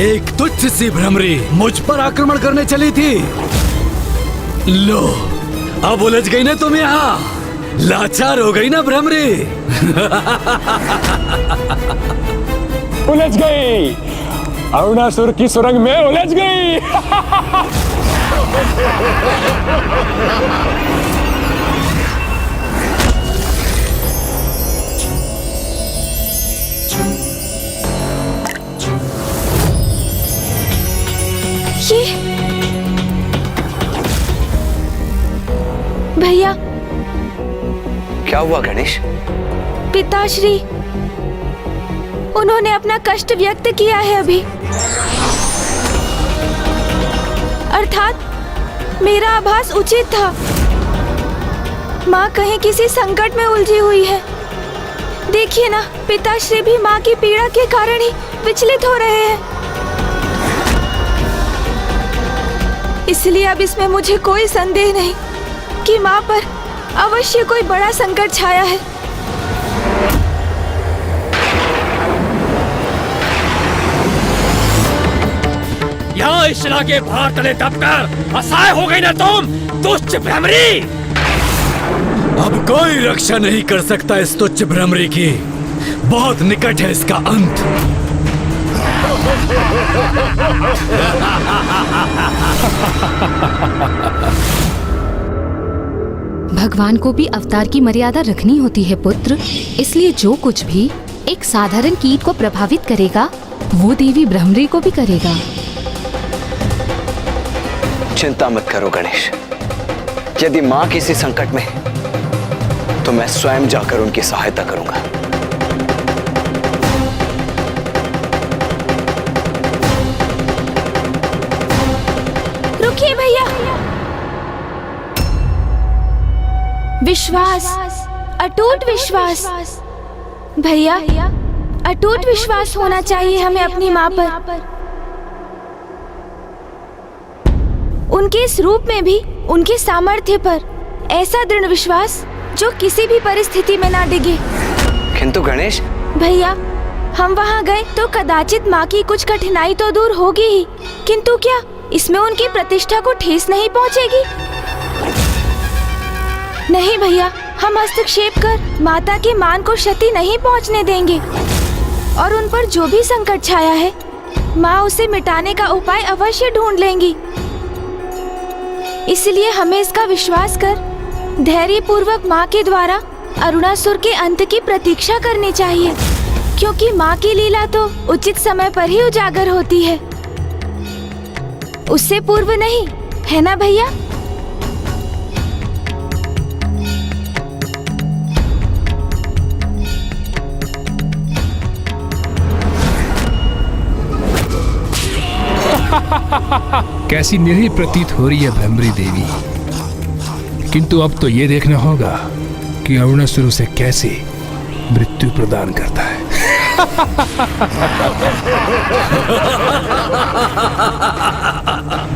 एक तुच्छ सी भ्रमरी मुझ पर आक्रमण करने चली थी। लो, अब उलझ गई ना तुम यहाँ, लाचार हो गई ना भ्रमरी। उलझ गई, अरुणासुर की सुरंग में उलझ गई। ये भैया, क्या हुआ गणेश? पिताश्री, उन्होंने अपना कष्ट व्यक्त किया है अभी। अर्थात मेरा आभास उचित था। माँ कहीं किसी संकट में उलझी हुई है। देखिए ना, पिताश्री भी माँ की पीड़ा के कारण ही विचलित हो रहे हैं। इसलिए अब इसमें मुझे कोई संदेह नहीं कि माँ पर अवश्य कोई बड़ा संकट छाया है। यहाँ इस शिला के भार तले दबकर असहाय हो गई ना तुम, दुष्ट भ्रमरी। अब कोई रक्षा नहीं कर सकता इस तुच्छ भ्रमरी की। बहुत निकट है इसका अंत। भगवान को भी अवतार की मर्यादा रखनी होती है पुत्र। इसलिए जो कुछ भी एक साधारण कीट को प्रभावित करेगा, वो देवी भ्रमरी को भी करेगा। चिंता मत करो गणेश, यदि माँ किसी संकट में तो मैं स्वयं जाकर उनकी सहायता करूंगा। रुकिए भैया, विश्वास, अटूट विश्वास। भैया, अटूट विश्वास होना चाहिए हमें अपनी माँ पर। उनके इस रूप में भी उनके सामर्थ्य पर ऐसा दृढ़ विश्वास जो किसी भी परिस्थिति में ना डिगे। किंतु गणेश, भैया, हम वहाँ गए तो कदाचित माँ की कुछ कठिनाई तो दूर होगी ही, किंतु क्या इसमें उनकी प्रतिष्ठा को ठेस नहीं पहुँचेगी? नहीं भैया, हम हस्तक्षेप कर माता के मान को क्षति नहीं पहुँचने देंगे। और उन पर जो भी संकट छाया है, माँ उसे मिटाने का उपाय अवश्य ढूंढ लेंगी। इसलिए हमें इसका विश्वास कर धैर्य पूर्वक माँ के द्वारा अरुणासुर के अंत की प्रतीक्षा करनी चाहिए, क्योंकि माँ की लीला तो उचित समय पर ही उजागर होती है, उससे पूर्व नहीं, है ना भैया? कैसी निरीह प्रतीत हो रही है भ्रमरी देवी, किंतु अब तो ये देखना होगा कि अरुणासुर उसे कैसे मृत्यु प्रदान करता है।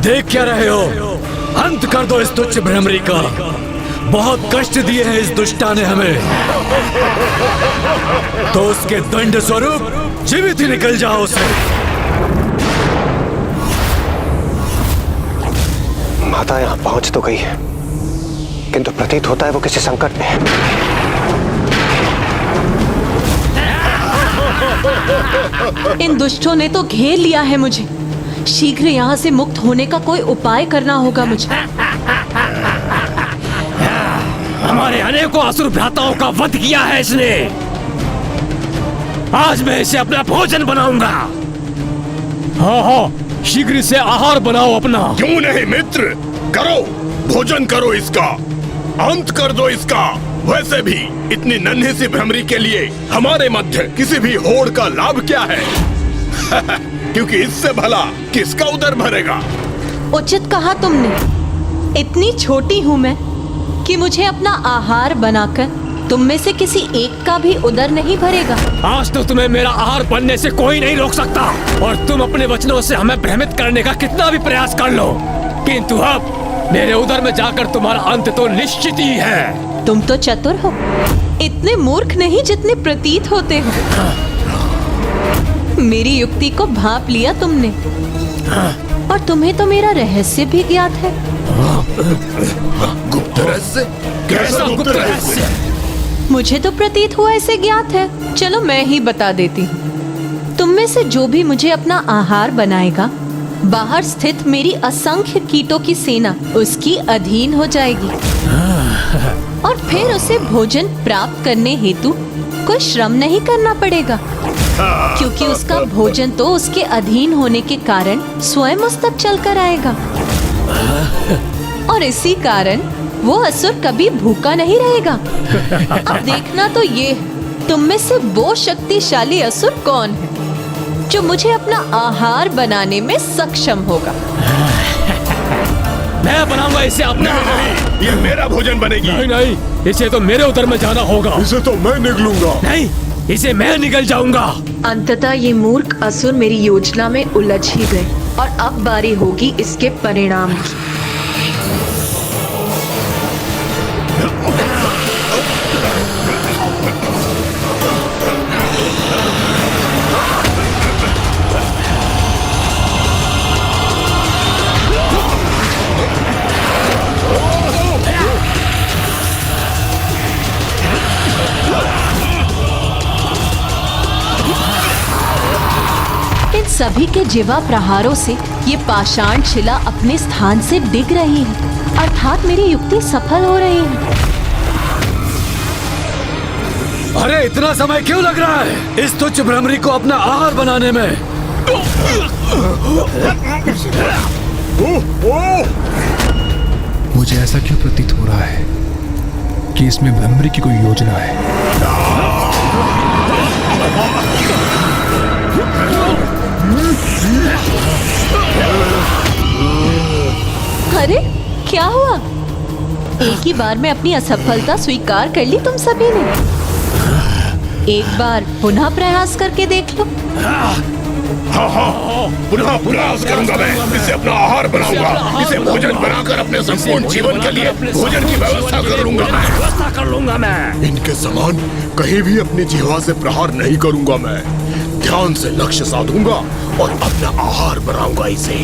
देख क्या रहे हो? अंत कर दो इस तुच्छ भ्रमरी का। बहुत कष्ट दिए हैं इस दुष्टा ने हमें, तो उसके दंड स्वरूप जीवित ही निकल जाओ उसे। माता यहाँ पहुंच तो गई है, किंतु प्रतीत होता है वो किसी संकट में है। इन दुष्टों ने तो घेर लिया है मुझे। शीघ्र यहाँ से मुक्त होने का कोई उपाय करना होगा मुझे। हमारे अनेकों असुर भ्राताओं का वध किया है इसने। आज मैं इसे अपना भोजन बनाऊंगा। हाँ हाँ, शीघ्र से आहार बनाओ अपना। क्यों नहीं मित्र, करो, भोजन करो इसका, अंत कर दो इसका। वैसे भी इतनी नन्ही सी भ्रमरी के लिए हमारे मध्य किसी भी होड़ का लाभ क्या है? क्योंकि इससे भला किसका उदर भरेगा? उचित कहा तुमने। इतनी छोटी हूँ मैं कि मुझे अपना आहार बनाकर तुम में से किसी एक का भी उदर नहीं भरेगा। आज तो तुम्हें मेरा आहार बनने से कोई नहीं रोक सकता, और तुम अपने वचनों से हमें भ्रमित करने का कितना भी प्रयास कर लो, किंतु अब मेरे उदर में जाकर तुम्हारा अंत तो निश्चित ही है। तुम तो चतुर हो, इतने मूर्ख नहीं जितने प्रतीत होते हो। मेरी युक्ति को भांप लिया तुमने, और तुम्हें तो मेरा रहस्य भी ज्ञात है। गुप्त रहस्य? कैसा गुप्त रहस्य? मुझे तो प्रतीत हुआ इसे ज्ञात है। चलो मैं ही बता देती हूँ। तुम में से जो भी मुझे अपना आहार बनाएगा, बाहर स्थित मेरी असंख्य कीटों की सेना उसकी अधीन हो जाएगी, और फिर उसे भोजन प्राप्त करने हेतु कोई श्रम नहीं करना पड़ेगा, क्योंकि उसका भोजन तो उसके अधीन होने के कारण स्वयं उस तक चलकर आएगा, और इसी कारण वो असुर कभी भूखा नहीं रहेगा। अब देखना तो ये, तुम में से वो शक्तिशाली असुर कौन है जो मुझे अपना आहार बनाने में सक्षम होगा। मैं बनाऊंगा इसे अपना। नहीं, ये मेरा भोजन बनेगी। नहीं नहीं, इसे तो मेरे उधर में जाना होगा। इसे तो मैं निगलूंगा। नहीं, इसे मैं निकल जाऊंगा। अंततः ये मूर्ख असुर मेरी योजना में उलझ ही गए, और अब बारी होगी इसके परिणाम की। सभी के जीवा प्रहारों से ये पाषाण शिला अपने स्थान से डिग रही है, अर्थात मेरी युक्ति सफल हो रही है। अरे इतना समय क्यों लग रहा है इस तुच्छ भ्रमरी को अपना आहार बनाने में? मुझे ऐसा क्यों प्रतीत हो रहा है कि इसमें भ्रमरी की कोई योजना है? अरे क्या हुआ? एक ही बार में अपनी असफलता स्वीकार कर ली तुम सभी ने। एक बार पुनः प्रयास करके देख लो। हाँ, पुनः प्रयास करूंगा मैं। इसे अपना आहार बनाऊंगा, इसे भोजन बनाकर अपने संपूर्ण जीवन के लिए भोजन की व्यवस्था कर लूंगा मैं। इनके समान कहीं भी अपनी जिह्वा से प्रहार नहीं करूंगा मैं। ध्यान से लक्ष्य साधूंगा और अपना आहार बनाऊंगा इसे।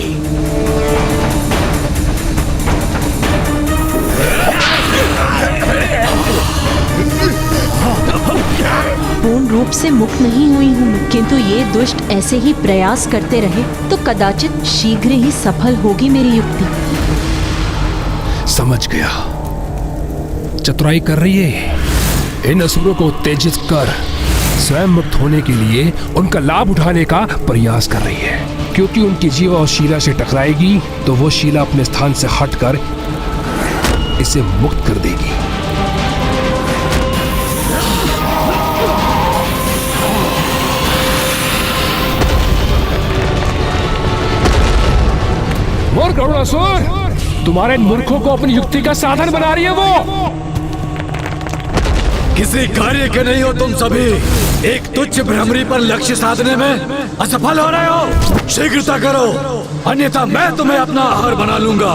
पूर्ण रूप से मुक्त नहीं हुई हूँ मैं, किंतु ये दुष्ट ऐसे ही प्रयास करते रहे तो कदाचित शीघ्र ही सफल होगी मेरी युक्ति। समझ गया, चतुराई कर रही है। इन असुरों को उत्तेजित कर स्वयं मुक्त होने के लिए उनका लाभ उठाने का प्रयास कर रही है, क्योंकि उनकी जीवा और शीला से टकराएगी तो वो शीला अपने स्थान से हटकर इसे मुक्त कर देगी। मूर्ख गरुड़ासुर, तुम्हारे मूर्खों को अपनी युक्ति का साधन बना रही है वो। किसी कार्य के नहीं हो तुम सभी। एक तुच्छ भ्रमरी पर लक्ष्य साधने में असफल हो रहे हो। शीघ्रता करो, अन्यथा मैं तुम्हें अपना आहार बना लूंगा।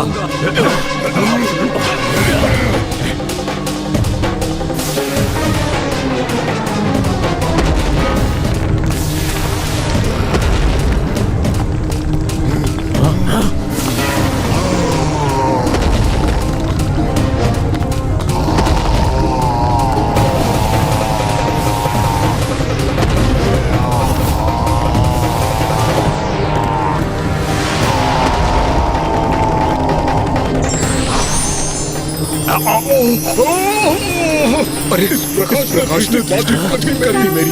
अरे इस प्रकाश ने बात कठिन कर दी मेरी।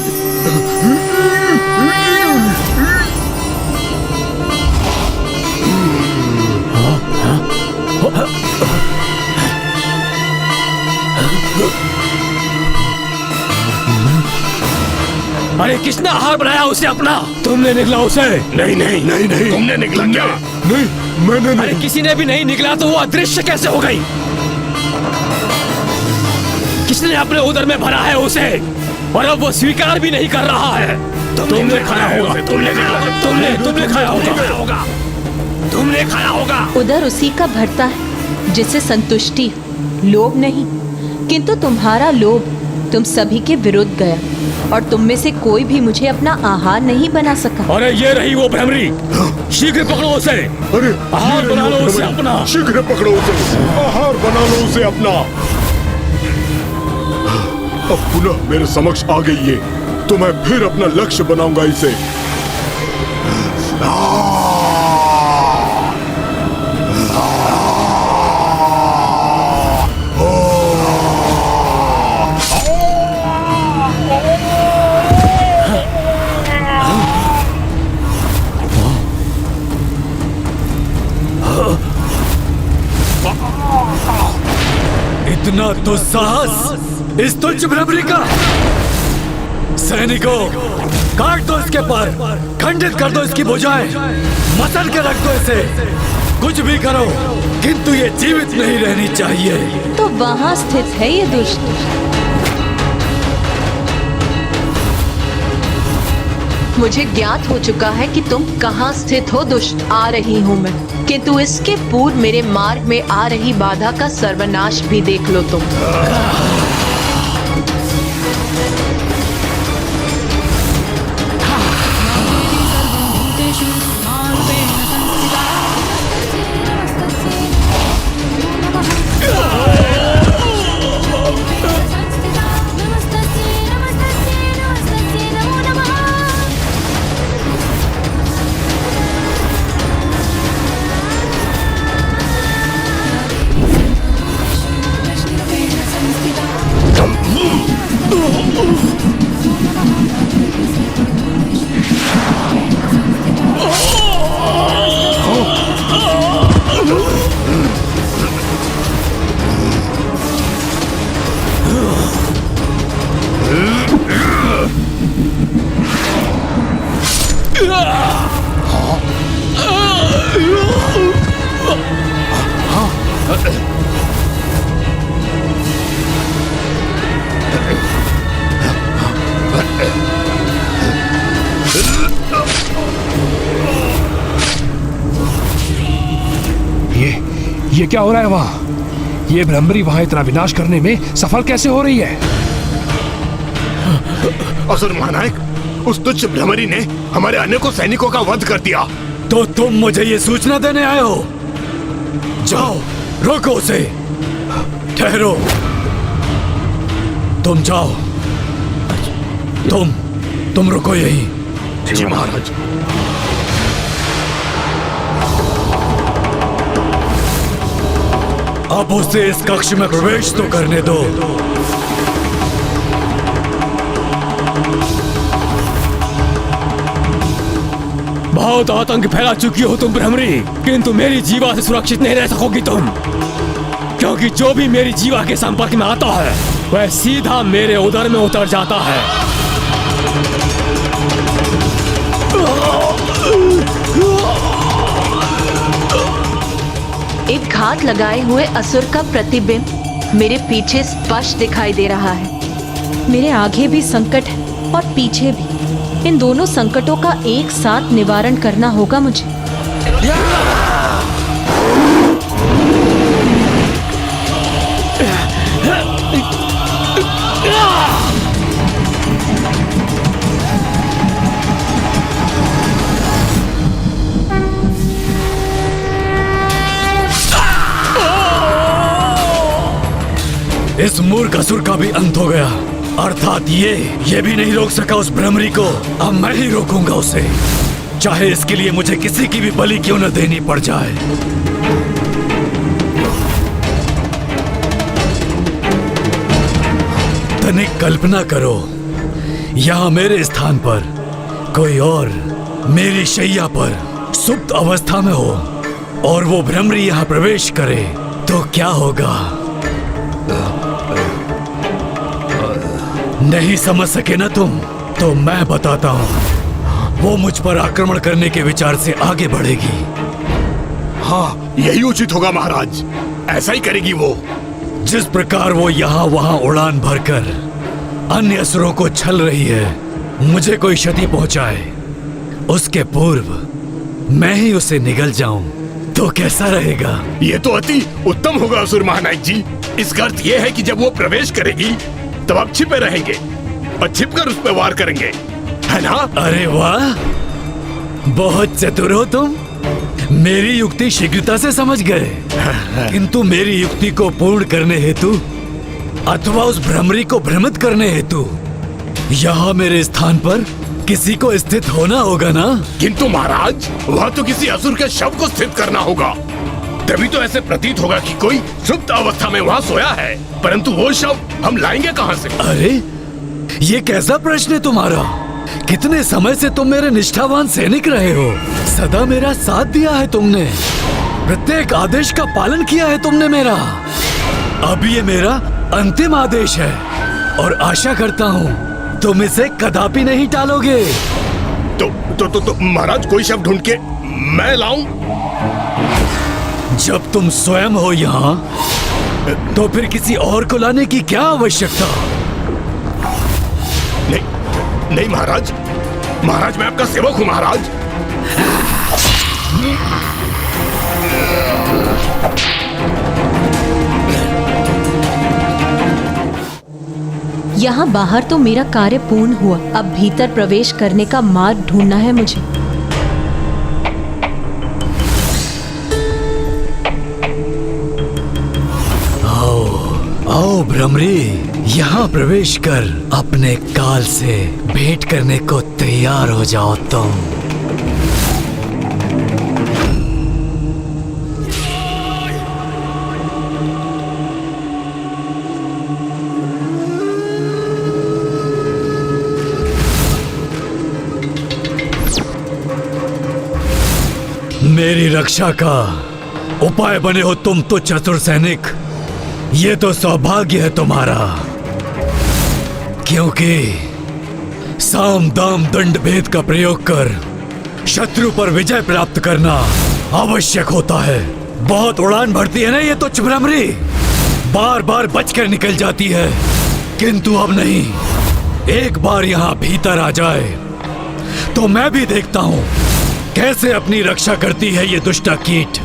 अरे किसने आहार बनाया उसे अपना? तुमने निकला उसे? नहीं नहीं नहीं नहीं, तुमने निकला क्या? नहीं, मैंने नहीं। अरे किसी ने भी नहीं निकला तो वो अदृश्य कैसे हो गई? किसने अपने उदर में भरा है उसे, और अब वो स्वीकार भी नहीं कर रहा है। तुमने खाया होगा, तुमने खाया होगा, तुमने खाया होगा। उदर उसी का भरता है जिसे संतुष्टि, लोभ नहीं। किंतु तुम्हारा लोभ तुम सभी के विरुद्ध गया और तुम में से कोई भी मुझे अपना आहार नहीं बना सका। अरे ये रही वो भ्रमरी, शीघ्र पकड़ो उसे। अरे आहार बना लो उसे अपना। शीघ्र पकड़ो उसे, आहार बना लो उसे अपना। अब पुनः मेरे समक्ष आ गई है तो मैं फिर अपना लक्ष्य बनाऊंगा इसे। इतना दुस्साहस इस तुच्छ भ्रमरी का! सैनिकों, काट दो इसके पर, खंडित कर दो इसकी भुजाएं, मसल के रख दो इसे। कुछ भी करो, किंतु ये जीवित नहीं रहनी चाहिए। तो वहाँ स्थित है ये दुष्ट। मुझे ज्ञात हो चुका है कि तुम कहाँ स्थित हो दुष्ट। आ रही हूँ मैं, किंतु इसके पूर्व मेरे मार्ग में आ रही बाधा का सर्वनाश भी देख लो तुम। ये क्या हो रहा है वहाँ? ये भ्रमरी वहाँ इतना विनाश करने में सफल कैसे हो रही है? असुर महानायक, उस तुच्छ भ्रमरी ने हमारे अनेकों सैनिकों का वध कर दिया। तो तुम मुझे ये सूचना देने आए हो? जाओ, रोको उसे। ठहरो, तुम जाओ। तुम रुको यहीं। जी महाराज। अब उसे इस कक्ष में प्रवेश तो करने दो। बहुत आतंक फैला चुकी हो तुम भ्रमरी, किंतु मेरी जीवा से सुरक्षित नहीं रह सकोगी तुम, क्योंकि जो भी मेरी जीवा के संपर्क में आता है वह सीधा मेरे उदर में उतर जाता है। एक घात लगाए हुए असुर का प्रतिबिंब मेरे पीछे स्पष्ट दिखाई दे रहा है। मेरे आगे भी संकट है और पीछे भी। इन दोनों संकटों का एक साथ निवारण करना होगा मुझे। इस मूर्ख असुर का भी अंत हो गया, अर्थात ये भी नहीं रोक सका उस भ्रमरी को। अब मैं ही रोकूंगा उसे, चाहे इसके लिए मुझे किसी की भी बलि क्यों न देनी पड़ जाए। तनिक कल्पना करो, यहाँ मेरे स्थान पर कोई और मेरी शैया पर सुप्त अवस्था में हो और वो भ्रमरी यहाँ प्रवेश करे तो क्या होगा? नहीं समझ सके ना तुम? तो मैं बताता हूँ। वो मुझ पर आक्रमण करने के विचार से आगे बढ़ेगी। हाँ, यही उचित होगा महाराज, ऐसा ही करेगी वो। जिस प्रकार वो यहाँ वहाँ उड़ान भरकर अन्य असुरों को छल रही है, मुझे कोई क्षति पहुंचाए उसके पूर्व मैं ही उसे निगल जाऊं तो कैसा रहेगा? ये तो अति उत्तम होगा असुर महानायक जी। इसका अर्थ ये है कि जब वो प्रवेश करेगी तब आप छिपे रहेंगे और छिपकर उस पर वार करेंगे, है ना? अरे वाह, बहुत चतुर हो तुम। मेरी युक्ति शीघ्रता से समझ गए, किंतु मेरी युक्ति को पूर्ण करने हेतु अथवा उस भ्रमरी को भ्रमित करने हेतु यहाँ मेरे स्थान पर किसी को स्थित होना होगा ना? किंतु महाराज, वह तो किसी असुर के शव को स्थित करना होगा। तभी तो ऐसे प्रतीत होगा कि कोई सुप्त अवस्था में वहाँ सोया है, परंतु वो शव हम लाएंगे कहाँ से? अरे ये कैसा प्रश्न है तुम्हारा? कितने समय से तुम मेरे निष्ठावान सैनिक रहे हो, सदा मेरा साथ दिया है तुमने, प्रत्येक आदेश का पालन किया है तुमने मेरा। अब ये मेरा अंतिम आदेश है और आशा करता हूँ तुम इसे कदापि नहीं टालोगे। तो महाराज, कोई शव ढूंढ के मैं लाऊं? जब तुम स्वयं हो यहाँ, तो फिर किसी और को लाने की क्या आवश्यकता? नहीं महाराज, महाराज मैं आपका सेवक हूँ महाराज। यहाँ बाहर तो मेरा कार्य पूर्ण हुआ, अब भीतर प्रवेश करने का मार्ग ढूंढना है मुझे। आओ भ्रमरी, यहाँ प्रवेश कर अपने काल से भेंट करने को तैयार हो जाओ तुम। मेरी रक्षा का उपाय बने हो तुम तो चतुर सैनिक। ये तो सौभाग्य है तुम्हारा, क्योंकि साम दाम दंड भेद का प्रयोग कर शत्रु पर विजय प्राप्त करना आवश्यक होता है। बहुत उड़ान भरती है ना ये तो भ्रमरी, बार बार बचकर निकल जाती है, किंतु अब नहीं। एक बार यहाँ भीतर आ जाए तो मैं भी देखता हूँ कैसे अपनी रक्षा करती है ये दुष्टा कीट।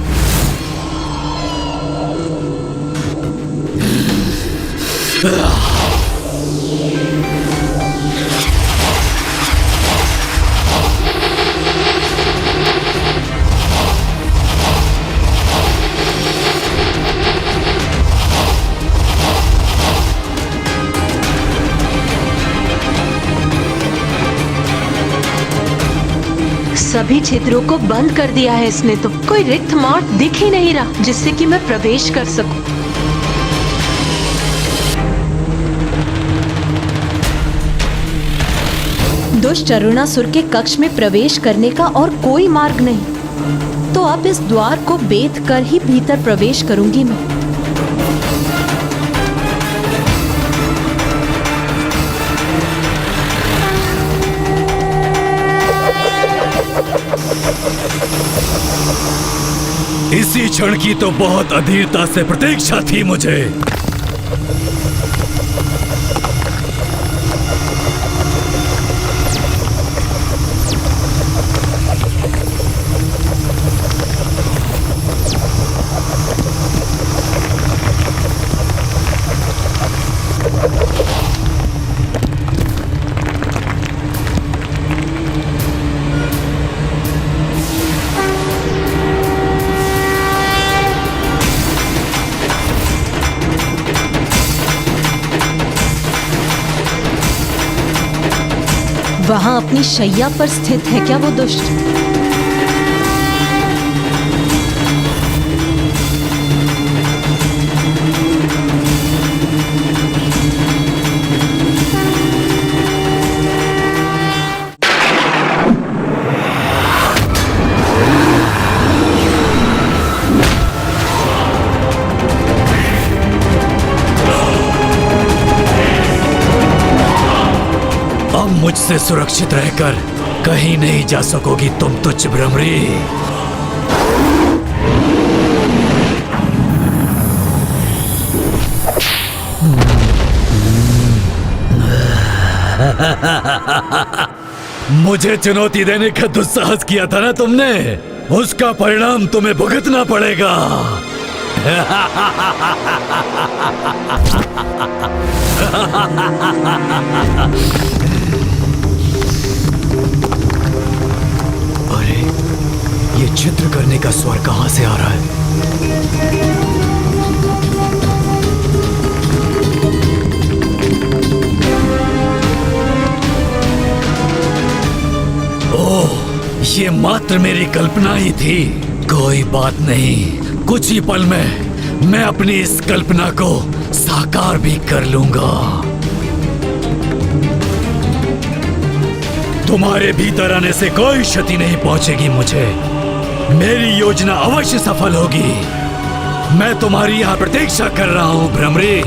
सभी छिद्रों को बंद कर दिया है इसने, तो कोई रिक्त मार्ग दिख ही नहीं रहा जिससे कि मैं प्रवेश कर सकूं। दुष्ट अरुणासुर के कक्ष में प्रवेश करने का और कोई मार्ग नहीं, तो अब इस द्वार को बेध कर ही भीतर प्रवेश करूंगी मैं। इसी क्षण की तो बहुत अधीरता से प्रतीक्षा थी मुझे। वहां अपनी शैया पर स्थित है क्या वो दुष्ट? मुझसे सुरक्षित रहकर कहीं नहीं जा सकोगी तुम तुच्छ भ्रमरी। मुझे चुनौती देने का दुस्साहस किया था ना तुमने, उसका परिणाम तुम्हें भुगतना पड़ेगा। अरे, ये चित्र करने का स्वर कहां से आ रहा है? ओह, ये मात्र मेरी कल्पना ही थी। कोई बात नहीं, कुछ ही पल में मैं अपनी इस कल्पना को साकार भी कर लूंगा। तुम्हारे भीतर आने से कोई क्षति नहीं पहुंचेगी मुझे। मेरी योजना अवश्य सफल होगी। मैं तुम्हारी यहां प्रतीक्षा कर रहा हूं भ्रमरी।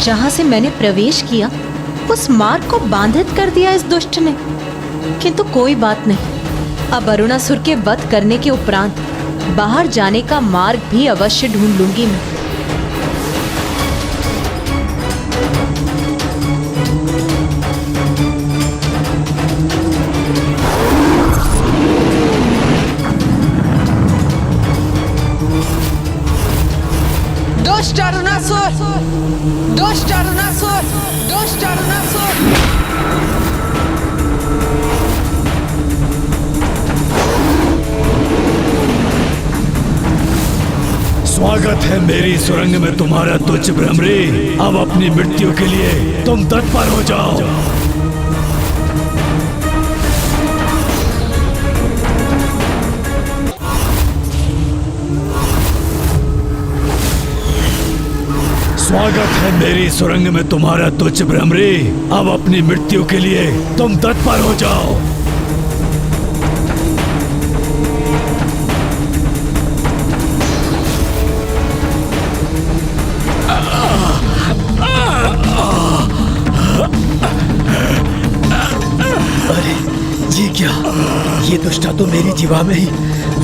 जहां से मैंने प्रवेश किया उस मार्ग को बाधित कर दिया इस दुष्ट ने। किंतु कोई बात नहीं, अब अरुणासुर के वध करने के उपरांत बाहर जाने का मार्ग भी अवश्य ढूंढ लूंगी मैं। दुष्ट अरुणासुर! दुष्ट अरुणासुर! दुष्ट अरुणासुर! स्वागत है मेरी सुरंग में तुम्हारा तुच्छ भ्रमरी। अब अपनी मृत्यु के लिए तुम तत्पर हो जाओ। स्वागत है मेरी सुरंग में तुम्हारा तुच्छ भ्रमरी। अब अपनी मृत्यु के लिए तुम तत्पर हो जाओ। अरे ये क्या? ये दुष्टा तो मेरी जीवा में ही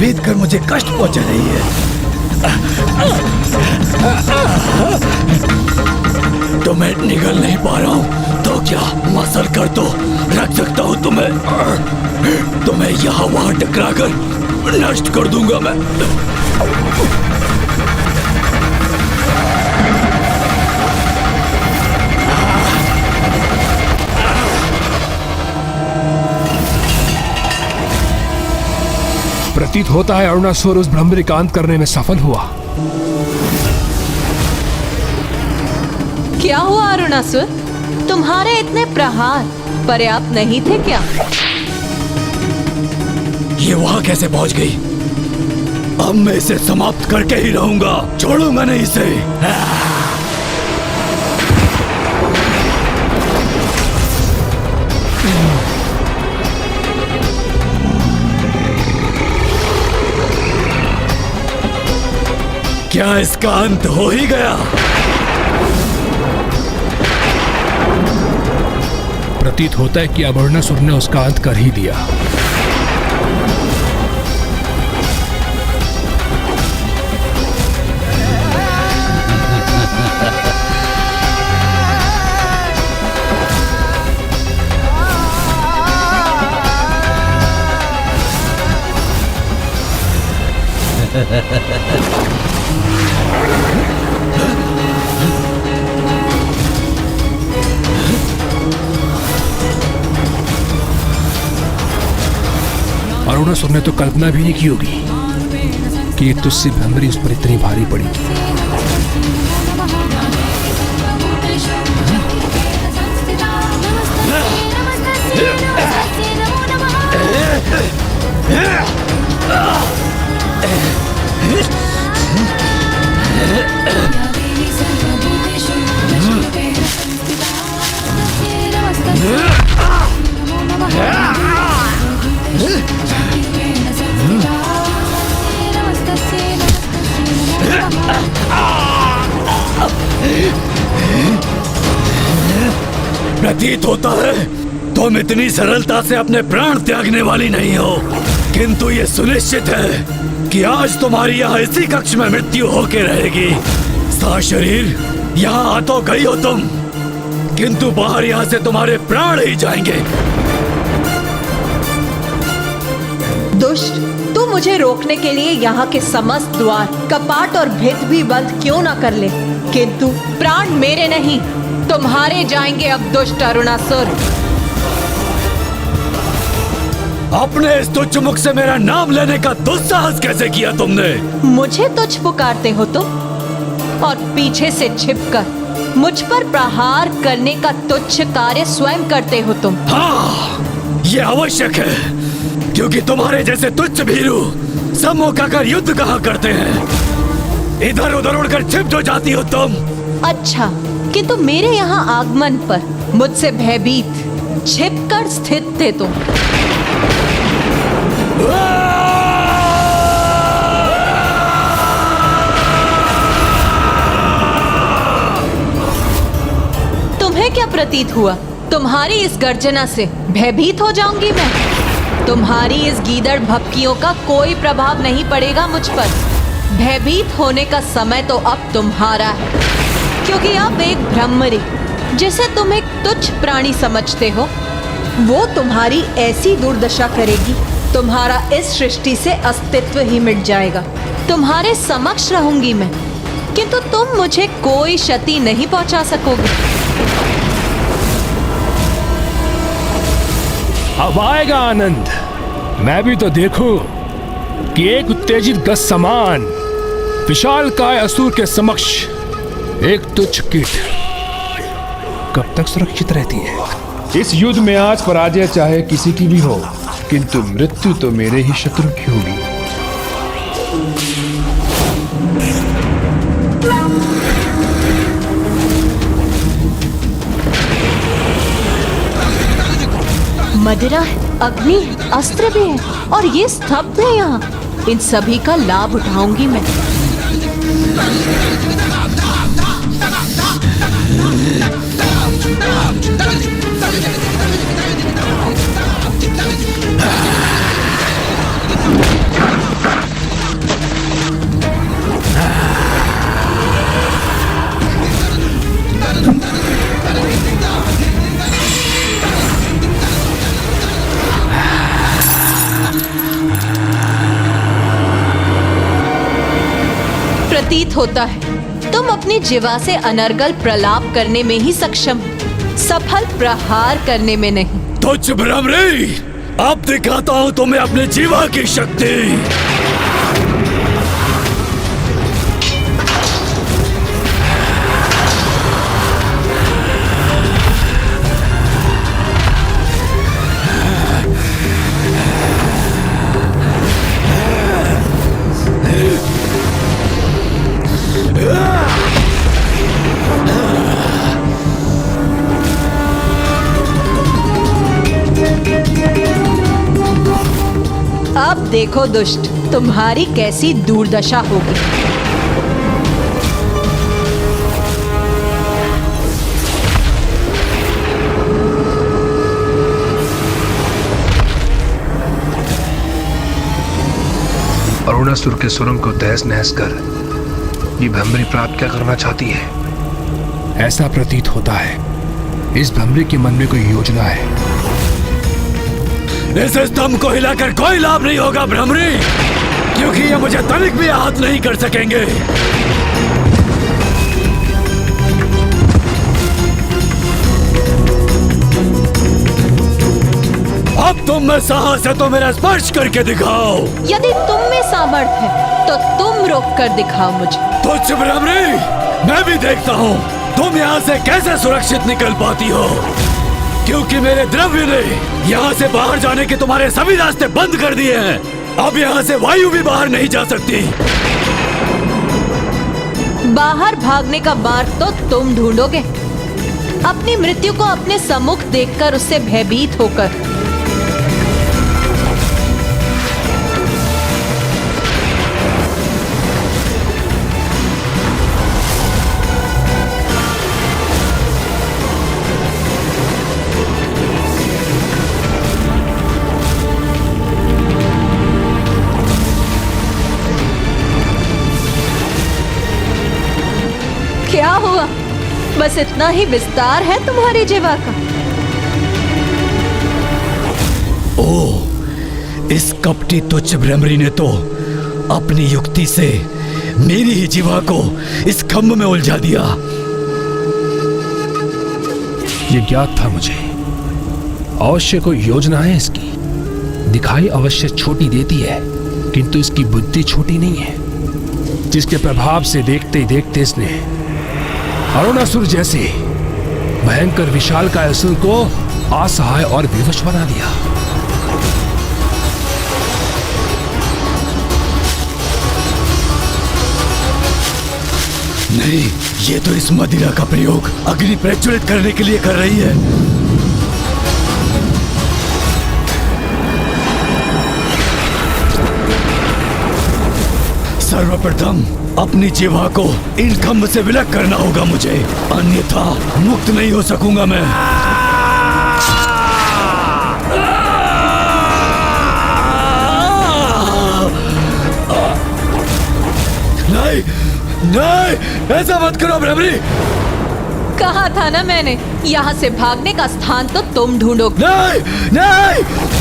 वेद कर मुझे कष्ट पहुंचा रही है। तो मैं निगल नहीं पा रहा हूँ तो क्या मसल कर तो रख सकता हूँ तुम्हें यहाँ वहाँ टकरा कर नष्ट कर दूंगा मैं। प्रतीत होता है अरुणासुर उस भ्रमरी का अंत करने में सफल हुआ। क्या हुआ अरुणासुर? तुम्हारे इतने प्रहार पर्याप्त नहीं थे क्या? ये वहां कैसे पहुंच गई? अब मैं इसे समाप्त करके ही रहूंगा, छोड़ूंगा नहीं इसे। क्या इसका अंत हो ही गया? प्रतीत होता है कि अब अरुणासुर ने उसका अंत कर ही दिया। अरुणासुर ने तो कल्पना भी नहीं की होगी कि ये तुझसे भ्रमरी उस पर इतनी भारी पड़ी। प्रतीत होता है तुम इतनी सरलता से अपने प्राण त्यागने वाली नहीं हो, किंतु ये सुनिश्चित है कि आज तुम्हारी यहाँ इसी कक्ष में मृत्यु होके रहेगी। सा शरीर यहाँ आ तो गई हो तुम, किंतु बाहर यहाँ से तुम्हारे प्राण ही जाएंगे। दुष्ट, तू मुझे रोकने के लिए यहाँ के समस्त द्वार, कपाट और भित भी बंद क्यों ना कर ले, किंतु प्राण मेरे नहीं तुम्हारे जाएंगे अब दुष्ट अरुणासुर। अपने इस तुच्छ मुख से मेरा नाम लेने का दुस्साहस कैसे किया तुमने? मुझे तुच्छ पुकारते हो तुम, और पीछे से छिपकर मुझ पर प्रहार करने का तुच्छ कार्य स्वयं करते हो तुम। हाँ, ये आवश्यक है, क्योंकि तुम्हारे जैसे तुच्छ भीरू सम्मुख आकर युद्ध कहाँ करते हैं। इधर उधर उड़कर छिप जो जाती हो तुम। अच्छा, किंतु मेरे यहाँ आगमन पर मुझसे भयभीत छिपकर स्थित थे तुम। तुम्हें क्या प्रतीत हुआ? तुम्हारी इस गर्जना से भयभीत हो जाऊंगी मैं? तुम्हारी इस गीदड़ भपकियों का कोई प्रभाव नहीं पड़ेगा मुझ पर। भयभीत होने का समय तो अब तुम्हारा है, क्योंकि अब एक भ्रमरी, जिसे तुम एक तुच्छ प्राणी समझते हो, वो तुम्हारी ऐसी दुर्दशा करेगी, तुम्हारा इस सृष्टि से अस्तित्व ही मिट जाएगा। तुम्हारे समक्ष रहूंगी मैं, किंतु तुम मुझे कोई क्षति नहीं पहुंचा सकोगे। अब आएगा आनंद। मैं भी तो देखूं कि एक उत्तेजित गज समान विशालकाय असुर के समक्ष एक तुच्छ कीट कब तक सुरक्षित रहती है। इस युद्ध में आज पराजय चाहे किसी की भी हो, किंतु मृत्यु तो मेरे ही शत्रु की होगी। मदिरा है, अग्नि है, अस्त्र भी है, और ये स्तब्ध है यहाँ। इन सभी का लाभ उठाऊंगी मैं। प्रतीत होता है तुम अपनी जीवा से अनर्गल प्रलाप करने में ही सक्षम हो, सफल प्रहार करने में नहीं। तुच्छ भ्रमरी, अब दिखाता हूं तुम्हें अपने जीवा की शक्ति। अब देखो दुष्ट, तुम्हारी कैसी दुर्दशा होगी। अरुणासुर के सुरंग को तहस नहस कर ये भ्रमरी प्राप्त क्या करना चाहती है? ऐसा प्रतीत होता है इस भ्रमरी के मन में कोई योजना है। इस स्तंभ को हिलाकर कोई लाभ नहीं होगा भ्रमरी, क्योंकि ये मुझे तनिक भी आहत नहीं कर सकेंगे। अब तुम में साहस है तो मेरा स्पर्श करके दिखाओ। यदि तुम में सामर्थ्य है तो तुम रोक कर दिखाओ मुझे। तुच्छ भ्रमरी, मैं भी देखता हूँ तुम यहाँ से कैसे सुरक्षित निकल पाती हो, क्योंकि मेरे द्रव्य ने यहाँ से बाहर जाने के तुम्हारे सभी रास्ते बंद कर दिए हैं। अब यहाँ से वायु भी बाहर नहीं जा सकती। बाहर भागने का मार्ग तो तुम ढूंढोगे, अपनी मृत्यु को अपने सम्मुख देखकर उससे भयभीत होकर। बस इतना ही विस्तार है तुम्हारी जीवा का। ओ, इस कपटी तुच्छ भ्रमरी ने तो अपनी युक्ति से मेरी ही जीवा को इस खम्भ में उलझा दिया। ये ज्ञात था मुझे। अवश्य कोई योजना है इसकी। दिखाई अवश्य छोटी देती है, किंतु इसकी बुद्धि छोटी नहीं है, जिसके प्रभाव से देखते ही देखते इसने अरुणासुर जैसे भयंकर विशालकाय असुर को असहाय और विवश बना दिया। नहीं, ये तो इस मदिरा का प्रयोग अग्नि प्रज्वलित करने के लिए कर रही है। सर्वप्रथम अपनी जीवा को इन खम्भ से विलग करना होगा मुझे, अन्यथा मुक्त नहीं हो सकूंगा मैं। नहीं नहीं, ऐसा मत करो भ्रमरी। कहा था ना मैंने, यहाँ से भागने का स्थान तो तुम ढूंढो। नहीं नहीं,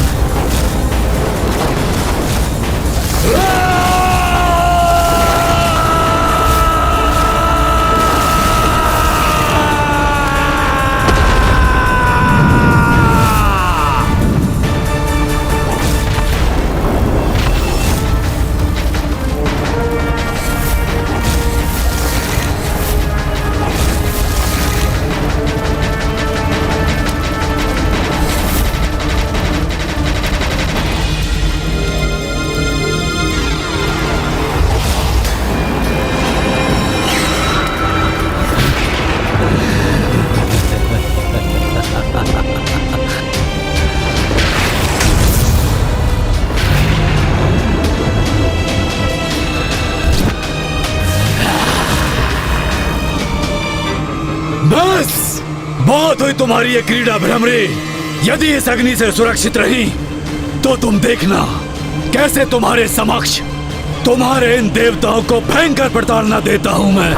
बस बहुत हुई तुम्हारी ये क्रीड़ा भ्रमरी। यदि इस अग्नि से सुरक्षित रही तो तुम देखना कैसे तुम्हारे समक्ष तुम्हारे इन देवताओं को भयंकर प्रताड़ना देता हूं मैं।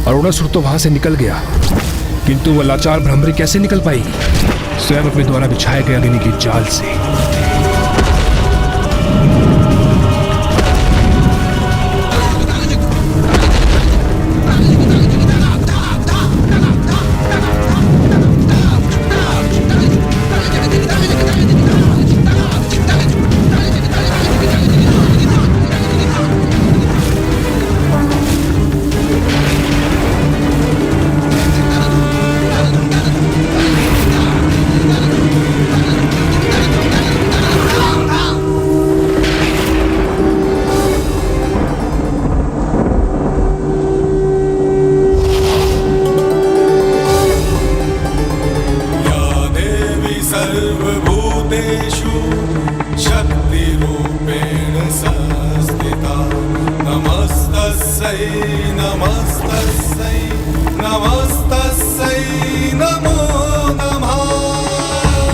अरुणासुर तो वहां से निकल गया, किंतु वह लाचार भ्रमरी कैसे निकल पाएगी? स्वयं अपने द्वारा बिछाए गए अग्नि की जाल से।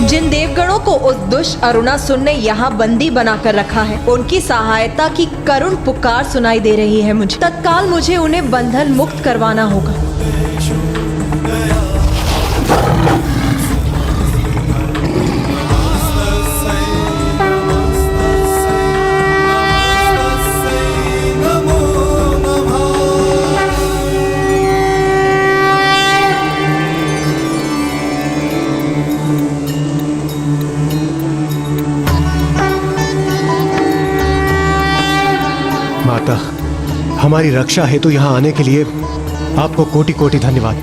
जिन देवगणों को उस दुष्ट अरुणासुर ने यहाँ बंदी बनाकर रखा है, उनकी सहायता की करुण पुकार सुनाई दे रही है मुझे। तत्काल मुझे उन्हें बंधन मुक्त करवाना होगा। माता, हमारी रक्षा हेतु यहाँ आने के लिए आपको कोटि कोटि धन्यवाद।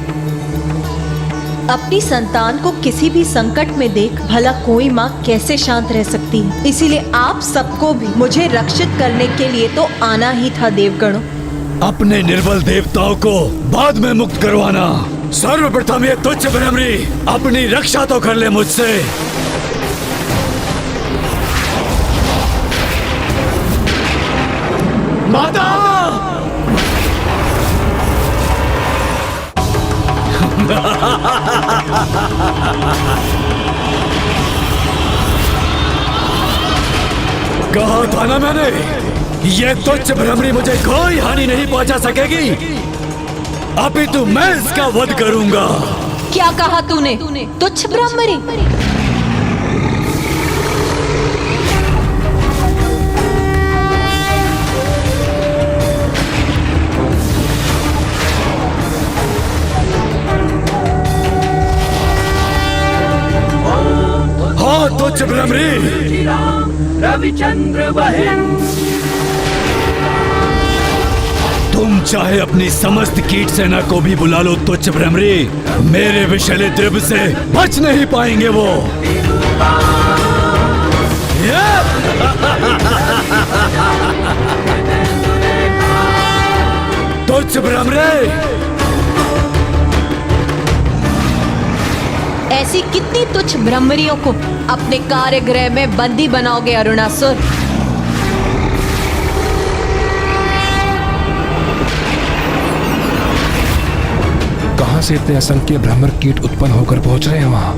अपनी संतान को किसी भी संकट में देख भला कोई माँ कैसे शांत रह सकती है। इसीलिए आप सबको भी मुझे रक्षित करने के लिए तो आना ही था देवगणों। अपने निर्बल देवताओं को बाद में मुक्त करवाना। सर्वप्रथम ये तुच्छ भ्रमरी अपनी रक्षा तो कर ले मुझसे। माता! कहा था ना मैंने, ये तुच्छ भ्रमरी मुझे कोई हानि नहीं पहुंचा सकेगी। अपितु मैं इसका वध करूंगा। क्या कहा तूने? तुच्छ भ्रमरी? हाँ तुच्छ भ्रमरी, रविचंद्र बहन। तुम चाहे अपनी समस्त कीट सेना को भी बुला लो तुच्छ भ्रमरी, मेरे विषैले द्रव्य से बच नहीं पाएंगे वो। तुच्छ भ्रमरी, ऐसी कितनी तुच्छ भ्रमरियों को अपने कार्यगृह में बंदी बनाओगे अरुणासुर? कहां से इतने असंख्य भ्रमर कीट उत्पन्न होकर पहुंच रहे हैं वहां?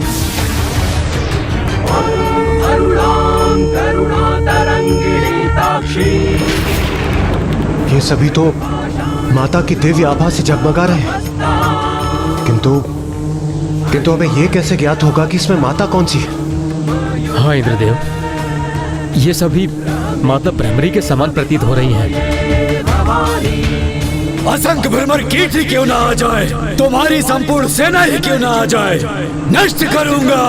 ये सभी तो माता की दिव्य आभा से जगमगा रहे हैं, किंतु हमें ये कैसे ज्ञात होगा कि इसमें माता कौन सी है? हाँ इंद्रदेव, ये सभी माता भ्रमरी के समान प्रतीत हो रही हैं। असंख्य भ्रमर कीट ही क्यों ना आ जाए, तुम्हारी संपूर्ण सेना ही क्यों ना आ जाए, नष्ट करूंगा,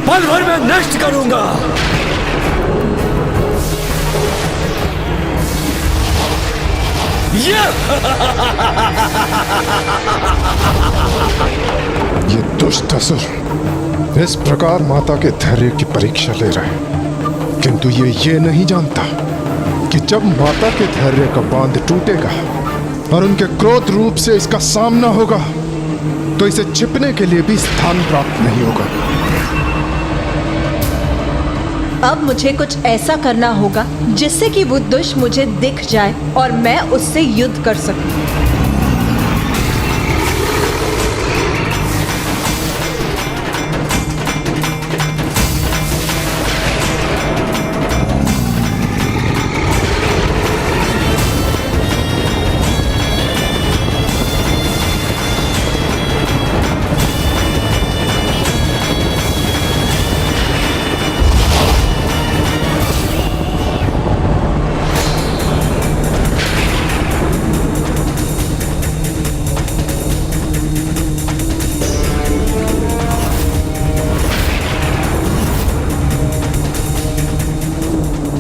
पल भर में नष्ट करूंगा। ये दुष्ट असुर इस प्रकार माता के धैर्य की परीक्षा ले रहा है, किंतु ये नहीं जानता कि जब माता के धैर्य का बांध टूटेगा और उनके क्रोध रूप से इसका सामना होगा तो इसे छिपने के लिए भी स्थान प्राप्त नहीं होगा। अब मुझे कुछ ऐसा करना होगा जिससे कि वो दुष्ट मुझे दिख जाए और मैं उससे युद्ध कर सकूं।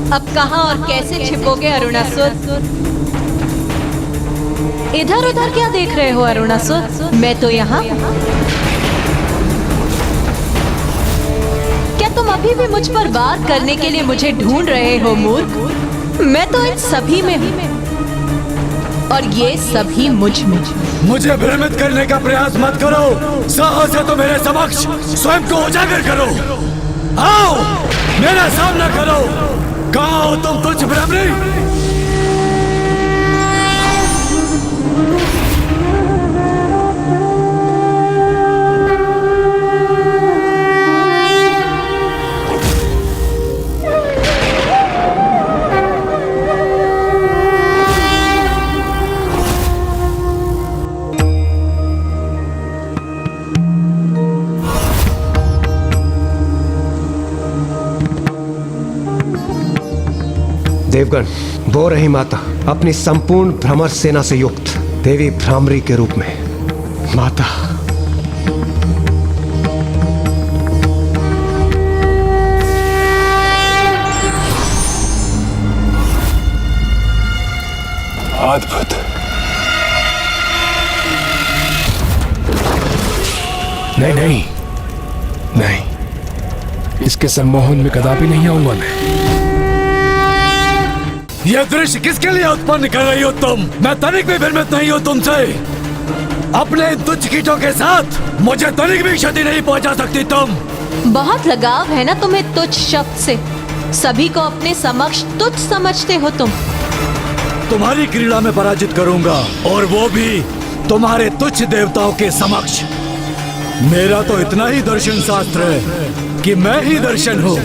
अब कहां और कैसे छिपोगे अरुणासुर? इधर उधर क्या देख रहे हो अरुणासुर? मैं तो यहाँ। क्या तुम अभी भी मुझ पर वार करने के लिए मुझे ढूंढ रहे हो मूर्ख? मैं तो इन सभी में हूँ और ये सभी मुझ में। मुझे भ्रमित करने का प्रयास मत करो, साहस है तो मेरे समक्ष स्वयं को उजागर करो। आओ मेरा सामना करो। कहाँ हो तुम तुच्छ भ्रमरी? देवगण, वो रही माता अपनी संपूर्ण भ्रमर सेना से युक्त देवी भ्रामरी के रूप में। माता, अद्भुत। नहीं, इसके सम्मोहन में कदापि नहीं आऊंगा मैं। यह दृश्य किसके लिए उत्पन्न कर रही हो तुम? मैं तनिक भी भ्रमित नहीं हूँ तुमसे। अपने तुच्छ कीटों के साथ मुझे तनिक भी क्षति नहीं पहुंचा सकती तुम। बहुत लगाव है ना तुम्हें तुच्छ शब्द से। सभी को अपने समक्ष तुच्छ समझते हो तुम। तुम्हारी क्रीड़ा में पराजित करूंगा, और वो भी तुम्हारे तुच्छ देवताओं के समक्ष। मेरा तो इतना ही दर्शन शास्त्र है कि मैं ही दर्शन हूँ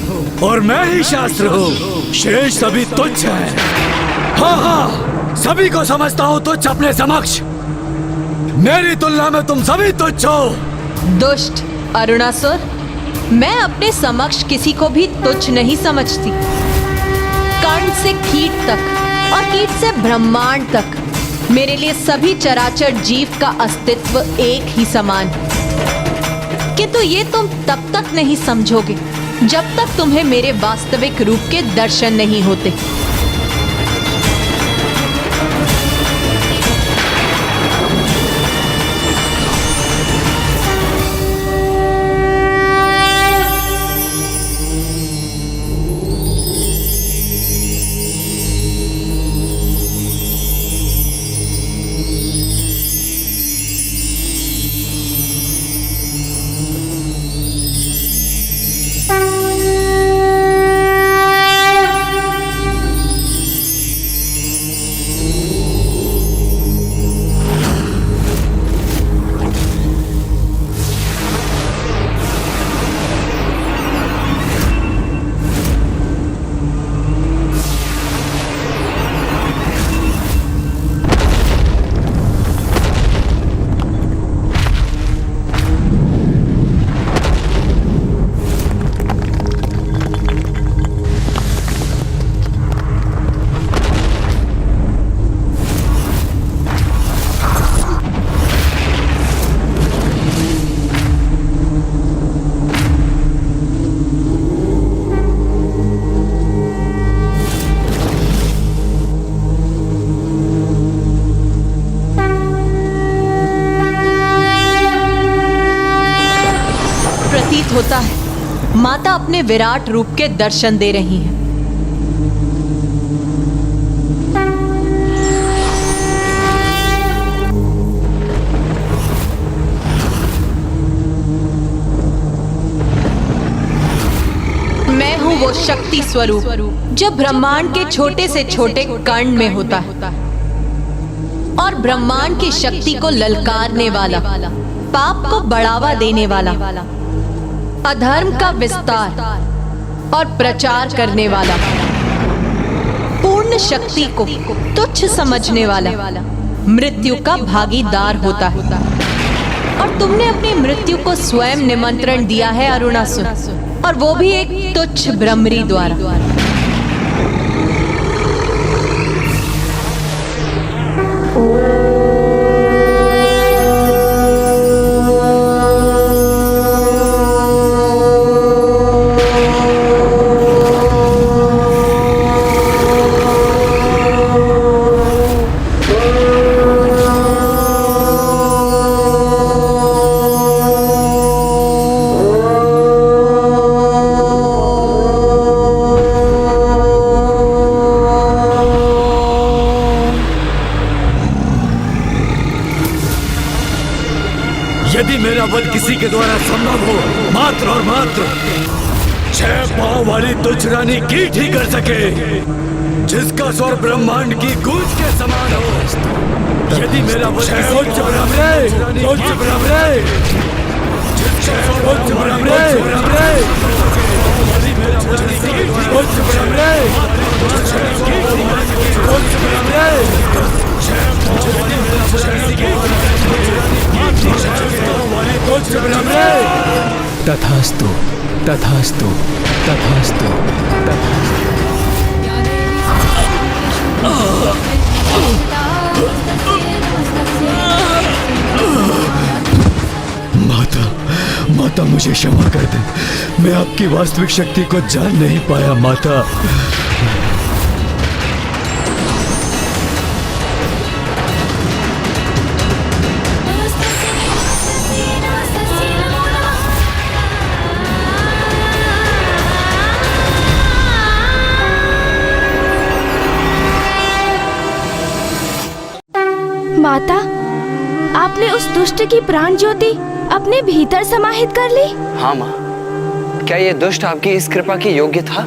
और मैं ही शास्त्र हूँ। शेष सभी तुच्छ हैं। हाँ हाँ, सभी को समझता हूँ तुच्छ अपने समक्ष। मेरी तुलना में तुम सभी तुच्छ हो। दुष्ट अरुणासुर, मैं अपने समक्ष किसी को भी तुच्छ नहीं समझती। कर्ण से कीट तक और कीट से ब्रह्मांड तक मेरे लिए सभी चराचर जीव का अस्तित्व एक ही समान है। किंतु ये तुम तब तक नहीं समझोगे जब तक तुम्हें मेरे वास्तविक रूप के दर्शन नहीं होते। प्रतीत होता है माता अपने विराट रूप के दर्शन दे रही हैं। मैं हूं वो शक्ति स्वरूप जो ब्रह्मांड के छोटे से छोटे कण में होता है और ब्रह्मांड की शक्ति को ललकारने वाला, पाप को बढ़ावा देने वाला, अधर्म का विस्तार और प्रचार करने वाला, पूर्ण शक्ति को तुच्छ समझने वाला, मृत्यु का भागीदार होता है। और तुमने अपनी मृत्यु को स्वयं निमंत्रण दिया है अरुणासुर, और वो भी एक तुच्छ भ्रमरी द्वारा। यदि मेरा वध किसी के द्वारा संभव हो, मात्र और मात्र 6 पांव वाली तुच्छ रानी कीट ही कर सके, जिसका स्वर ब्रह्मांड की गूंज के समान हो। यदि मेरा वध तथास्तु तथास्तु तथास्तु माता, माता मुझे क्षमा कर दे। मैं आपकी वास्तविक शक्ति को जान नहीं पाया माता। माता, आपने उस दुष्ट की प्राण ज्योति अपने भीतर समाहित कर ली? हाँ माँ, क्या ये दुष्ट आपकी इस कृपा की योग्य था?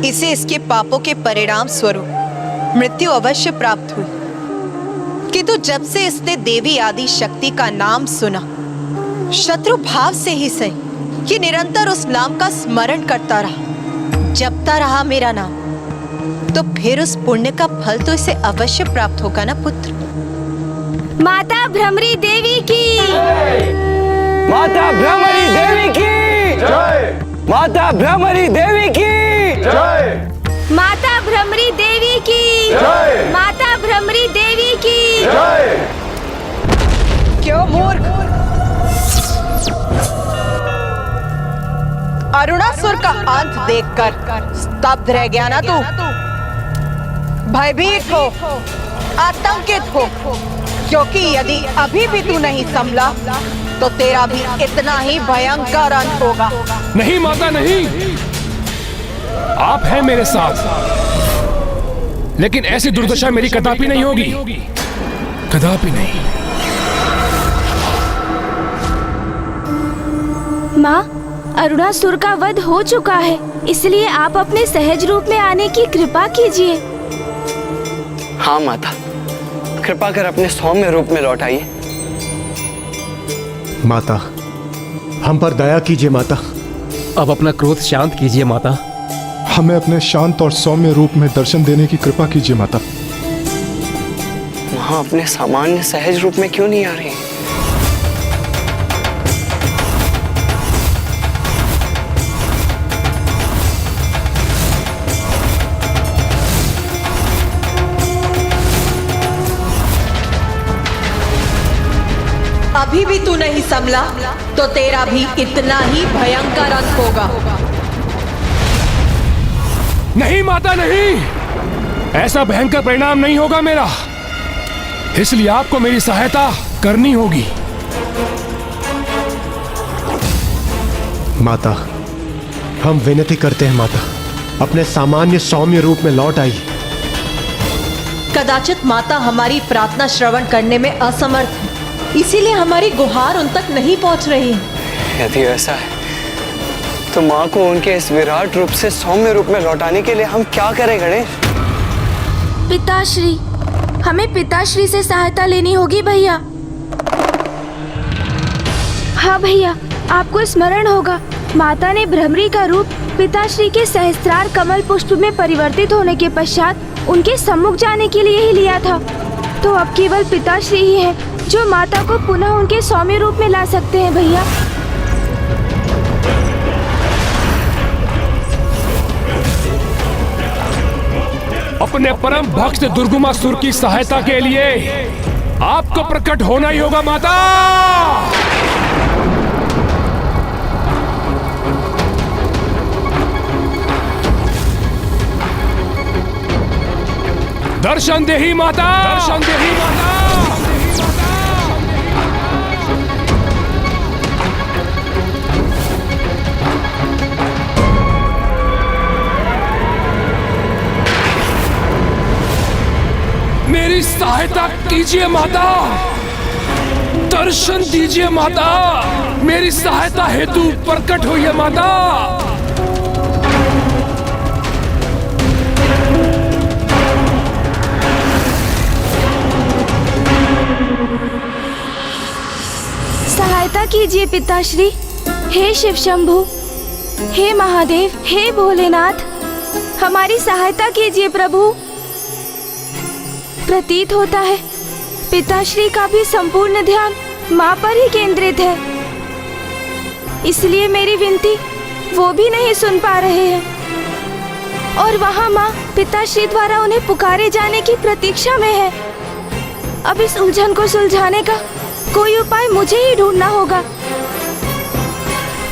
इसे इसके पापों के परिणाम स्वरूप मृत्यु अवश्य प्राप्त हुई, किंतु जब से इसने देवी आदि शक्ति का नाम सुना, शत्रु भाव से ही सही कि निरंतर उस नाम का स्मरण करता रहा, जपता रहा मेरा नाम, तो फिर उस पुण्य का फल तो इसे अवश्य प्राप्त होगा ना पुत्र। माता भ्रमरी देवी की माता भ्रमरी देवी की जय। माता भ्रमरी देवी की जय। माता भ्रमरी देवी की जय। माता भ्रमरी देवी की जय। क्यों मूर्ख, अरुणासुर का अंत देखकर स्तब्ध रह गया ना तू? भयभीत हो, आतंकित हो, क्योंकि यदि अभी भी तू नहीं संभला तो तेरा भी इतना ही भयंकर अंत होगा। नहीं माता नहीं, आप हैं मेरे साथ, लेकिन ऐसी दुर्दशा मेरी कदापि नहीं होगी, कदापि नहीं। माँ, अरुणासुर का वध हो चुका है, इसलिए आप अपने सहज रूप में आने की कृपा कीजिए। हाँ माता, कृपा कर अपने सौम्य रूप में लौट आइए। माता, हम पर दया कीजिए माता। अब अपना क्रोध शांत कीजिए माता। हमें अपने शांत और सौम्य रूप में दर्शन देने की कृपा कीजिए माता। वहां अपने सामान्य सहज रूप में क्यों नहीं आ रही? अभी भी तू नहीं संभला तो तेरा भी इतना ही भयंकर अंत होगा। नहीं माता नहीं, ऐसा भयंकर परिणाम नहीं होगा मेरा, इसलिए आपको मेरी सहायता करनी होगी। माता, हम विनती करते हैं माता, अपने सामान्य सौम्य रूप में लौट आइए। कदाचित माता हमारी प्रार्थना श्रवण करने में असमर्थ है, इसीलिए हमारी गुहार उन तक नहीं पहुंच रही। यदि ऐसा है तो माँ को उनके इस विराट रूप से सौम्य रूप में लौटाने के लिए हम क्या करें गणेश? पिताश्री, हमें पिताश्री से सहायता लेनी होगी भैया। हाँ भैया, आपको स्मरण होगा, माता ने भ्रमरी का रूप पिताश्री के सहस्त्रार कमल पुष्प में परिवर्तित होने के पश्चात उनके सम्मुख जाने के लिए ही लिया था। तो अब केवल पिताश्री ही है जो माता को पुनः उनके सौम्य रूप में ला सकते हैं भैया। अपने परम भक्त दुर्गुमासुर की सहायता के लिए आपको प्रकट होना ही होगा माता। दर्शन दे ही माता, दर्शन दे ही माता। मेरी सहायता कीजिए माता, दर्शन दीजिए माता, मेरी सहायता हेतु प्रकट होइए माता। सहायता कीजिए पिताश्री। हे शिव शंभु, हे महादेव, हे भोलेनाथ, हमारी सहायता कीजिए प्रभु। प्रतीत होता है पिताश्री का भी संपूर्ण ध्यान माँ पर ही केंद्रित है, इसलिए मेरी विनती वो भी नहीं सुन पा रहे हैं और वहाँ माँ पिताश्री द्वारा उन्हें पुकारे जाने की प्रतीक्षा में है। अब इस उलझन को सुलझाने का कोई उपाय मुझे ही ढूंढना होगा।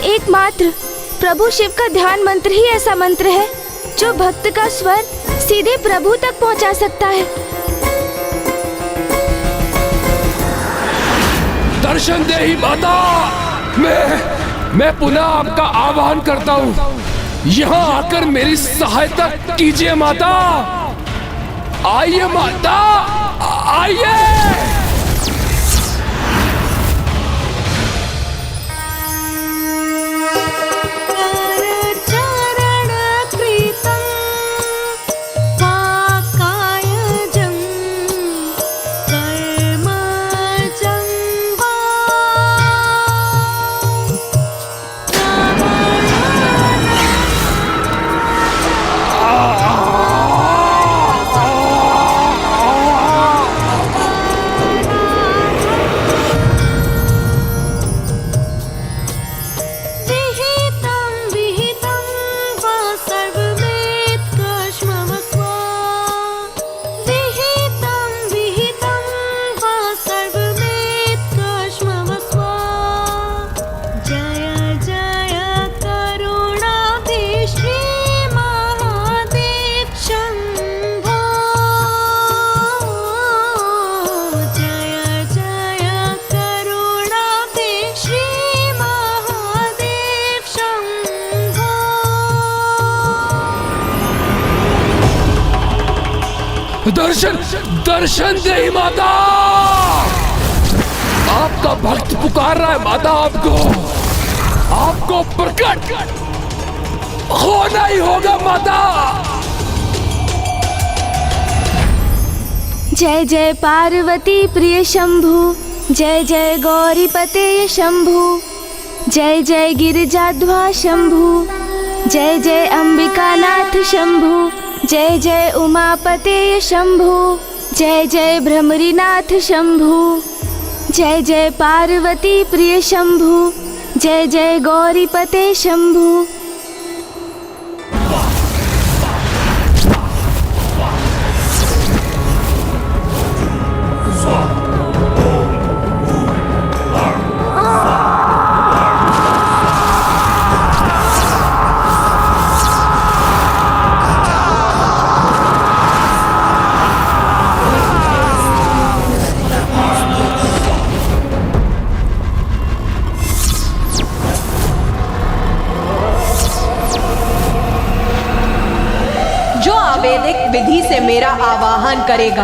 एकमात्र प्रभु शिव का ध्यान मंत्र ही ऐसा मंत्र है जो भक्त का स्वर सीधे प्रभु तक पहुंचा सकता है। दर्शन दे ही माता, मैं पुनः आपका आह्वान करता हूँ, यहाँ आकर मेरी सहायता कीजिए माता। आइए माता, आइए। दर्शन दर्शन दे माता। आपका भक्त पुकार रहा है माता, आपको प्रकट होना ही होगा माता। जय जय पार्वती प्रिय शंभु, जय जय गौरीपते शंभु, जय जय गिरिजाध्वा शंभु, जय जय अंबिकानाथ शंभु, जय जय उमापते शंभु, जय जय भ्रमरीनाथ शंभु, जय जय पार्वती प्रिय शंभु, जय जय गौरीपते शंभु। वैदिक विधि से मेरा आवाहन करेगा,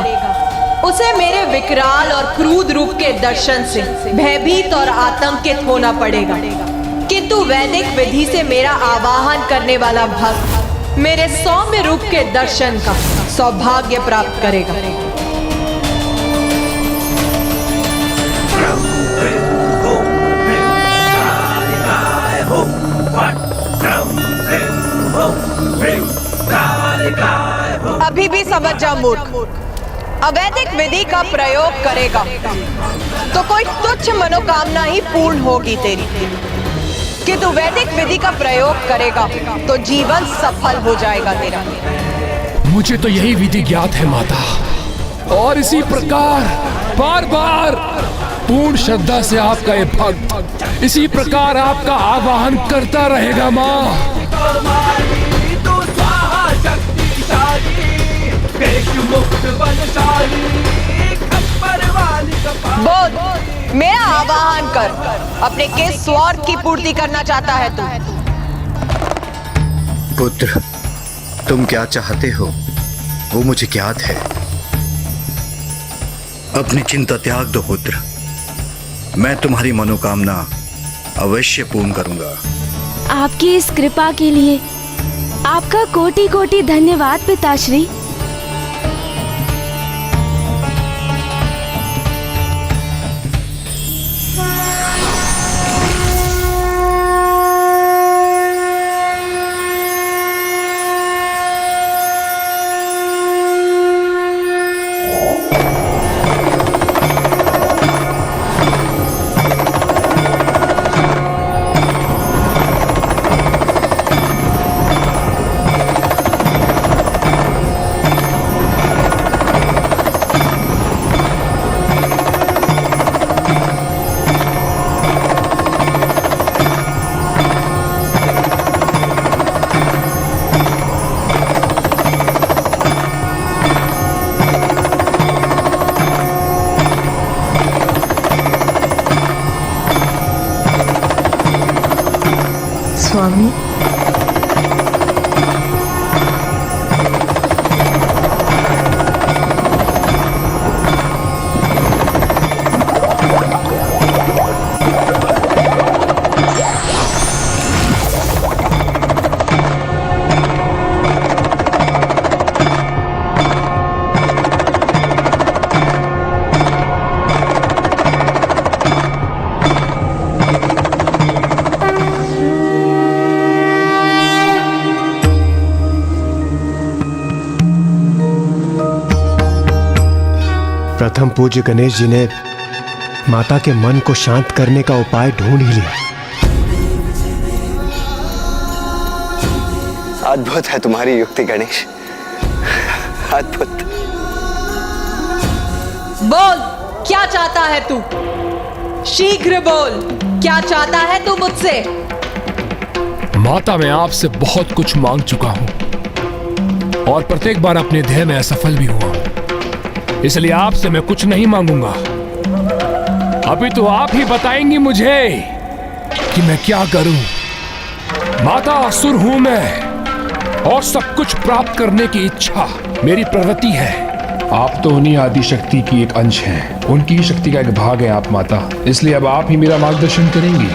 उसे मेरे विकराल और क्रूर रूप के दर्शन से भयभीत और आतंकित होना पड़ेगा। किंतु वैदिक विधि से मेरा आवाहन करने वाला भक्त मेरे सौम्य रूप के दर्शन का सौभाग्य प्राप्त करेगा। अभी भी समझ जा मूर्ख, अवैदिक विधि का प्रयोग करेगा तो कोई तुच्छ मनोकामना ही पूर्ण होगी तेरी, किंतु वैदिक विधि का प्रयोग करेगा तो जीवन सफल हो जाएगा तेरा। मुझे तो यही विधि ज्ञात है माता, और इसी प्रकार बार बार पूर्ण श्रद्धा से आपका ये भक्त इसी प्रकार आपका आवाहन करता रहेगा माँ। बोल, मेरा आवाहन कर, अपने किस स्वार्थ की पूर्ति करना चाहता है तू? पुत्र, तुम क्या चाहते हो वो मुझे ज्ञात है। अपनी चिंता त्याग दो पुत्र, मैं तुम्हारी मनोकामना अवश्य पूर्ण करूंगा। आपकी इस कृपा के लिए आपका कोटि कोटि धन्यवाद पिताश्री। स्वामी, प्रथम पूज्य गणेश जी ने माता के मन को शांत करने का उपाय ढूंढ ही लिया। अद्भुत है तुम्हारी युक्ति गणेश, अद्भुत। बोल, क्या चाहता है तू? शीघ्र बोल, क्या चाहता है तू मुझसे? माता, मैं आपसे बहुत कुछ मांग चुका हूं और प्रत्येक बार अपने ध्येय में असफल भी हुआ हूं, इसलिए आपसे मैं कुछ नहीं मांगूंगा। अभी तो आप ही बताएंगी मुझे कि मैं क्या करूं। माता, असुर हूं मैं और सब कुछ प्राप्त करने की इच्छा मेरी प्रवृत्ति है, आप तो उन्हीं आदि शक्ति की एक अंश हैं, उनकी ही शक्ति का एक भाग है आप माता। इसलिए अब आप ही मेरा मार्गदर्शन करेंगी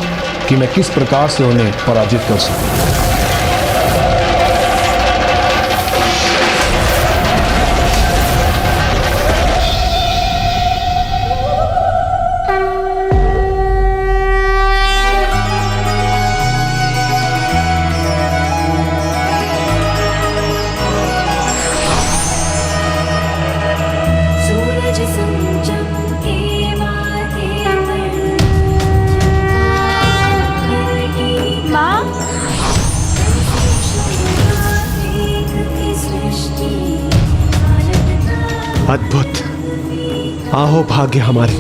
कि मैं किस प्रकार से उन्हें पराजित कर सकूं। अद्भुत, आहो भाग्य हमारे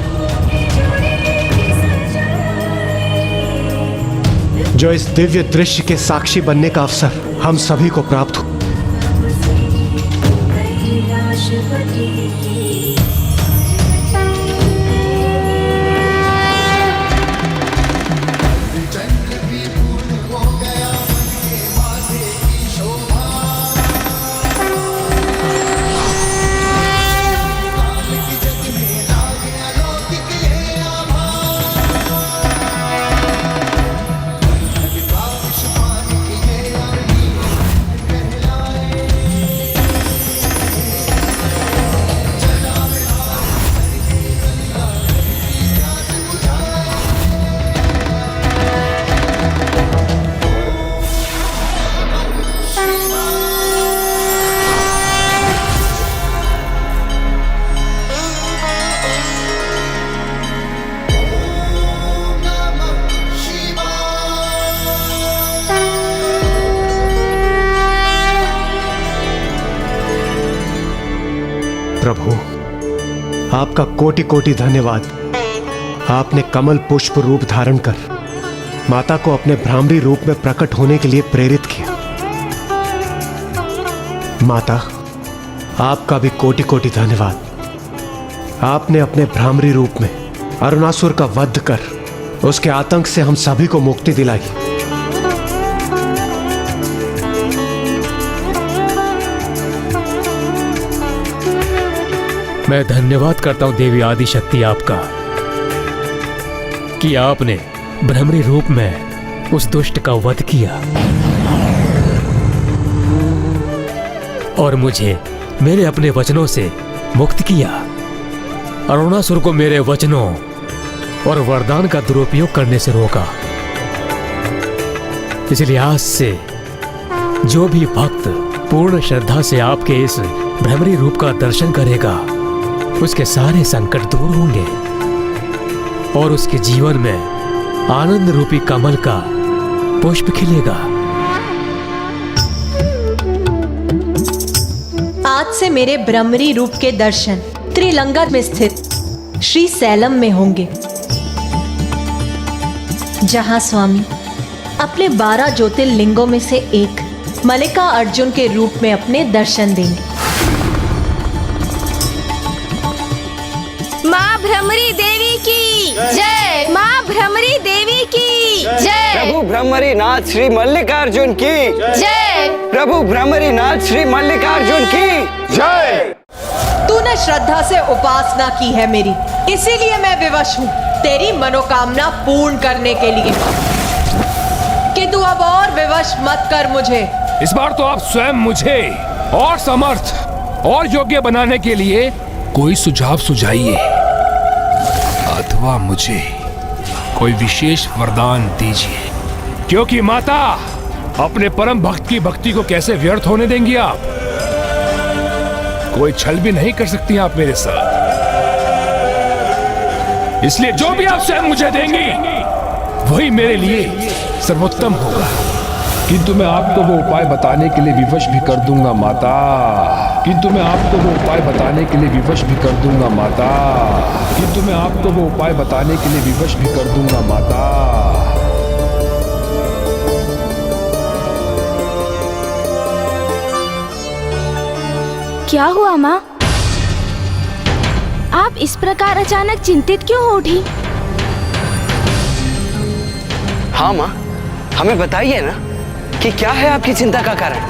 जो इस दिव्य दृश्य के साक्षी बनने का अवसर हम सभी को प्राप्त हो। प्रभु, आपका कोटि कोटि धन्यवाद। आपने कमल पुष्प रूप धारण कर माता को अपने भ्रामरी रूप में प्रकट होने के लिए प्रेरित किया। माता, आपका भी कोटि कोटि धन्यवाद। आपने अपने भ्रामरी रूप में अरुणासुर का वध कर उसके आतंक से हम सभी को मुक्ति दिलाई। मैं धन्यवाद करता हूं देवी आदिशक्ति आपका कि आपने भ्रमरी रूप में उस दुष्ट का वध किया और मुझे मेरे अपने वचनों से मुक्त किया। अरुणासुर को मेरे वचनों और वरदान का दुरुपयोग करने से रोका। इसलिए आज से जो भी भक्त पूर्ण श्रद्धा से आपके इस भ्रमरी रूप का दर्शन करेगा उसके सारे संकट दूर होंगे और उसके जीवन में आनंद रूपी कमल का पुष्प खिलेगा। आज से मेरे भ्रमरी रूप के दर्शन त्रिलंगा में स्थित श्री सैलम में होंगे, जहां स्वामी अपने 12 ज्योतिर्लिंगों में से एक मल्लिका अर्जुन के रूप में अपने दर्शन देंगे। माँ भ्रमरी देवी की जय। माँ भ्रमरी देवी की जय। प्रभु भ्रमरी नाथ श्री मल्लिकार्जुन की जय। प्रभु भ्रमरी नाथ श्री मल्लिकार्जुन की जय। तूने श्रद्धा से उपासना की है मेरी, इसीलिए मैं विवश हूँ तेरी मनोकामना पूर्ण करने के लिए। कि तू अब और विवश मत कर मुझे। इस बार तो आप स्वयं मुझे और समर्थ और योग्य बनाने के लिए कोई सुझाव सुझाइए अथवा मुझे कोई विशेष वरदान दीजिए, क्योंकि माता अपने परम भक्त की भक्ति को कैसे व्यर्थ होने देंगी आप? कोई छल भी नहीं कर सकती आप मेरे साथ। इसलिए जो भी आप स्वयं मुझे देंगी वही मेरे लिए सर्वोत्तम होगा। किंतु मैं आपको वो उपाय बताने के लिए विवश भी कर दूंगा माता। किंतु मैं आपको वो उपाय बताने के लिए विवश भी कर दूंगा माता। किंतु मैं आपको वो उपाय बताने के लिए विवश भी कर दूंगा माता। क्या हुआ माँ? आप इस प्रकार अचानक चिंतित क्यों हो उठी? हाँ माँ, हमें बताइए ना कि क्या है आपकी चिंता का कारण।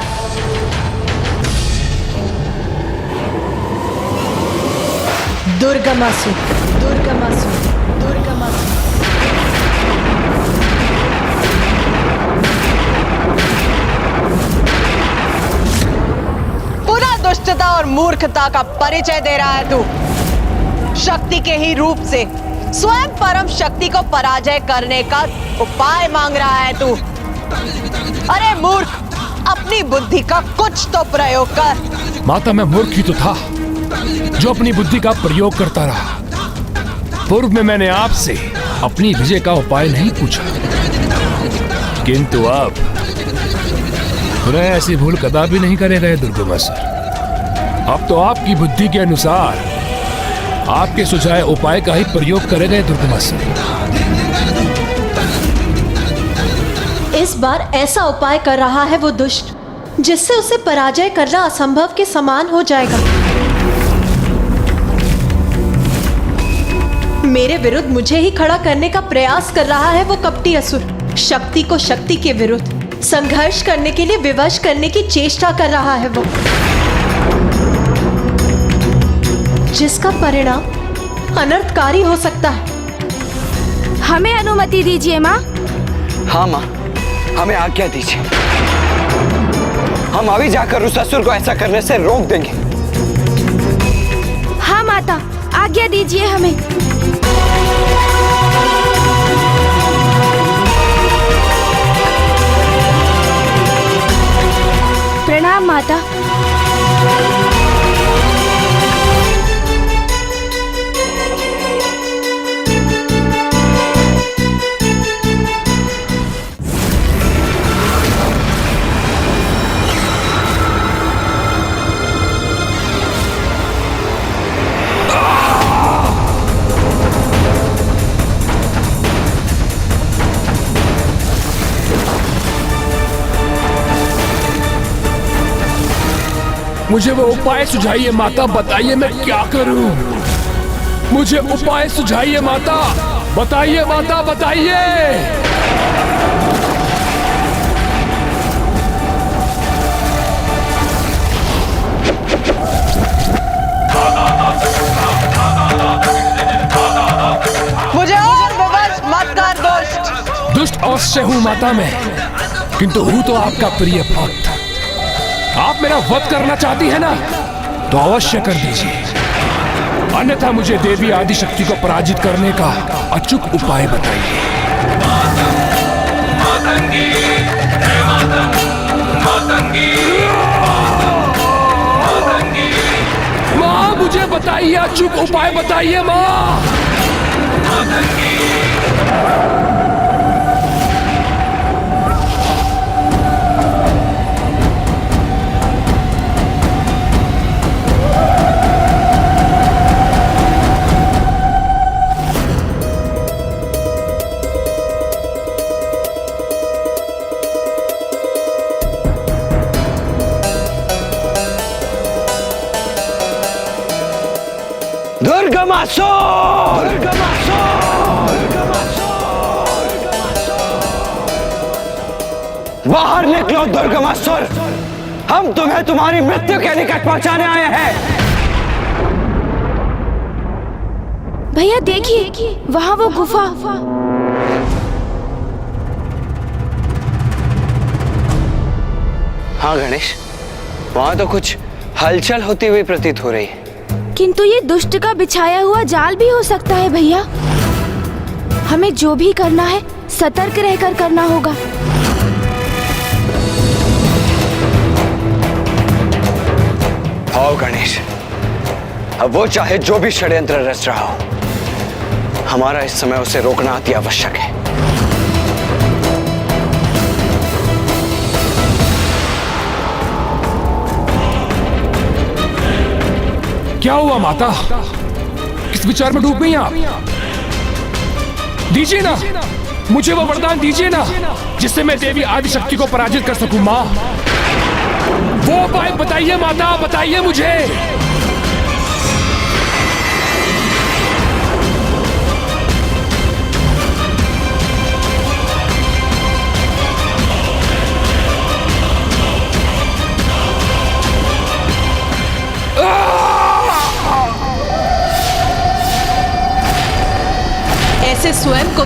दुर्गमासुर, दुर्गमासुर, दुर्गमासुर। पुनः दुष्टता और मूर्खता का परिचय दे रहा है तू। शक्ति के ही रूप से स्वयं परम शक्ति को पराजय करने का उपाय मांग रहा है तू। अरे मूर्ख, अपनी बुद्धि का कुछ तो प्रयोग कर। माता, मैं मूर्ख ही तो था जो अपनी बुद्धि का प्रयोग करता रहा। पूर्व में मैंने आपसे अपनी विजय का उपाय नहीं पूछा, किंतु अब मैं ऐसी भूल कदापि नहीं करेगा दुर्गमासुर। अब तो आपकी बुद्धि के अनुसार आपके सुझाए उपाय का ही प्रयोग करेगा दुर्गमासुर। इस बार ऐसा उपाय कर रहा है वो दुष्ट जिससे उसे पराजय करना असंभव के समान हो जाएगा। मेरे विरुद्ध मुझे ही खड़ा करने का प्रयास कर रहा है वो कपटी असुर। शक्ति को शक्ति के विरुद्ध संघर्ष करने के लिए विवश करने की चेष्टा कर रहा है वो, जिसका परिणाम अनर्थकारी हो सकता है। हमें अनुमति दीजिए माँ। हाँ माँ, हमें आज्ञा दीजिए। हम अभी जाकर उस असुर को ऐसा करने से रोक देंगे। हाँ माता, आज्ञा दीजिए हमें। प्रणाम माता। मुझे वो उपाय सुझाइए माता, बताइए मैं क्या करूं। मुझे उपाय सुझाइए माता, बताइए माता, बताइए। मुझे और विवश मत कर दुष्ट। दुष्ट अवश्य हूं माता मैं, किंतु हूं तो आपका प्रिय भक्त। आप मेरा वध करना चाहती है ना, तो अवश्य कर दीजिए, अन्यथा मुझे देवी आदि शक्ति को पराजित करने का अचूक उपाय बताइए। माँ, मुझे बताइए, अचूक उपाय बताइए माँ। दुर्गमासुर! बाहर निकलो दुर्गमासुर! हम तुम्हें तुम्हारी मृत्यु के निकट पहुंचाने आए हैं। भैया देखिए, वहाँ वो गुफा। हाँ गणेश, वहां तो कुछ हलचल होती हुई प्रतीत हो रही है। किंतु ये दुष्ट का बिछाया हुआ जाल भी हो सकता है भैया। हमें जो भी करना है सतर्क रहकर करना होगा। आओ गणेश, अब वो चाहे जो भी षड्यंत्र रच रहा हो, हमारा इस समय उसे रोकना अति आवश्यक है। क्या हुआ माता, किस विचार में डूब गई आप? दीजिए ना, मुझे वो वरदान दीजिए ना, जिससे मैं देवी आदि शक्ति को पराजित कर सकूं। माँ, वो उपाय बताइए माता, बताइए मुझे।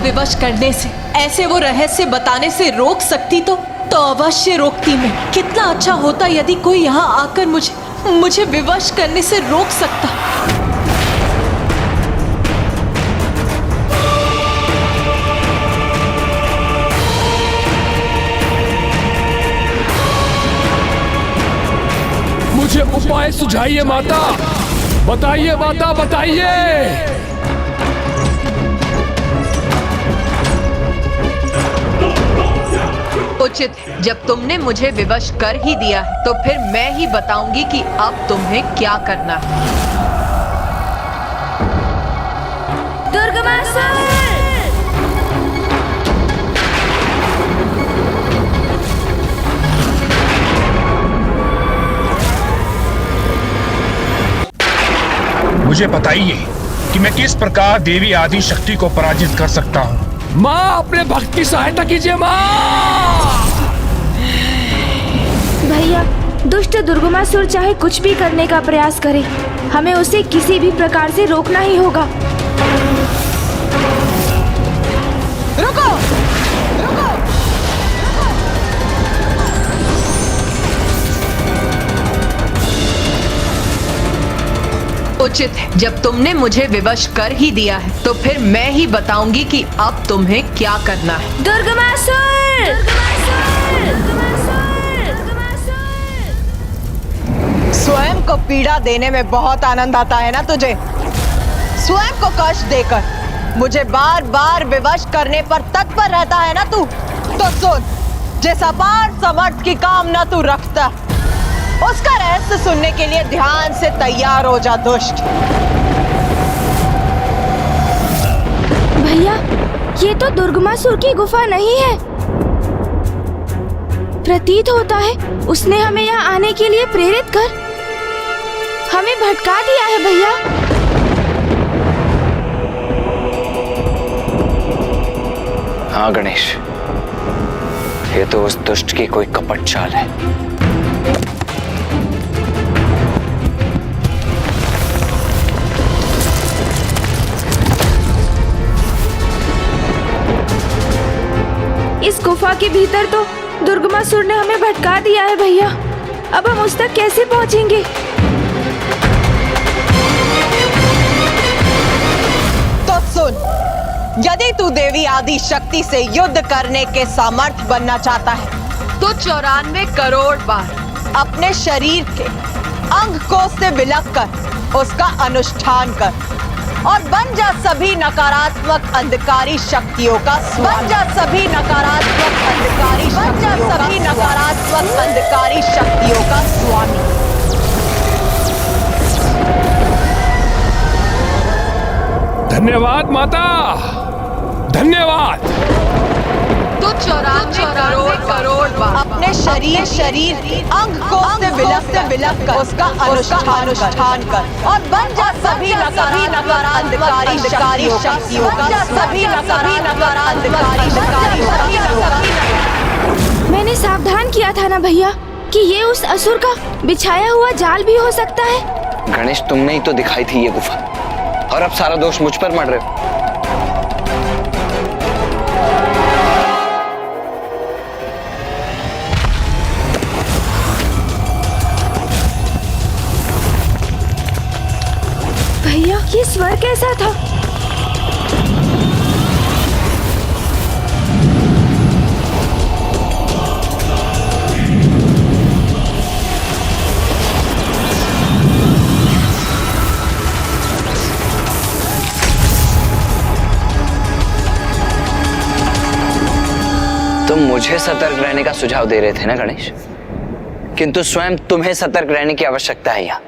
विवश करने से, ऐसे वो रहस्य बताने से रोक सकती तो अवश्य रोकती मैं। कितना अच्छा होता यदि कोई यहाँ आकर मुझे विवश करने से रोक सकता। मुझे उपाय सुझाइए माता, बताइए माता, बताइए। उचित, जब तुमने मुझे विवश कर ही दिया है तो फिर मैं ही बताऊंगी कि अब तुम्हें क्या करना है। दुर्गमासुर! मुझे बताइए कि मैं किस प्रकार देवी आदि शक्ति को पराजित कर सकता हूँ। माँ, अपने भक्त की सहायता कीजिए माँ। भैया, दुष्ट दुर्गमासुर चाहे कुछ भी करने का प्रयास करे, हमें उसे किसी भी प्रकार से रोकना ही होगा। रुको, रुको। उचित है, जब तुमने मुझे विवश कर ही दिया है तो फिर मैं ही बताऊंगी कि अब तुम्हें क्या करना है। दुर्गमासुर! स्वयं को पीड़ा देने में बहुत आनंद आता है ना तुझे? स्वयं को कष्ट देकर मुझे बार बार विवश करने पर तत्पर रहता है ना तू? तो सुन, जिस अपार समर्थ की कामना तू रखता, उसका रहस्य सुनने के लिए ध्यान से तैयार हो जा दुष्ट। भैया, ये तो दुर्गमासुर की गुफा नहीं है। प्रतीत होता है उसने हमें यहाँ आने के लिए प्रेरित कर हमें भटका दिया है भैया। हाँ गणेश, ये तो उस दुष्ट की कोई कपट चाल है। इस गुफा के भीतर तो दुर्गमासुर ने हमें भटका दिया है भैया। अब हम उस तक कैसे पहुंचेंगे? तो सुन, यदि तू देवी आदि शक्ति से युद्ध करने के सामर्थ्य बनना चाहता है तो 94 करोड़ बार अपने शरीर के अंग को से विलक कर उसका अनुष्ठान कर और बन जा सभी नकारात्मक अंधकारी शक्तियों का स्वामी। बन जा सभी नकारात्मक अंधकारी शक्तियों का स्वामी। धन्यवाद माता, धन्यवाद। तो 94 करोड़ बार अपने शरीर अंग को से विलक कर उसका अनुष्ठान कर और बन जा सभी अंधकारी शक्तियों का सभी अंधकारी मैंने सावधान किया था ना भैया कि ये उस असुर का बिछाया हुआ जाल भी हो सकता है। गणेश, तुमने ही तो दिखाई थी ये गुफा, और अब सारा दोष मुझ पर मढ़ रहे हो। भैया, ये स्वर कैसा था? तुम मुझे सतर्क रहने का सुझाव दे रहे थे ना गणेश, किंतु स्वयं तुम्हें सतर्क रहने की आवश्यकता है यहाँ।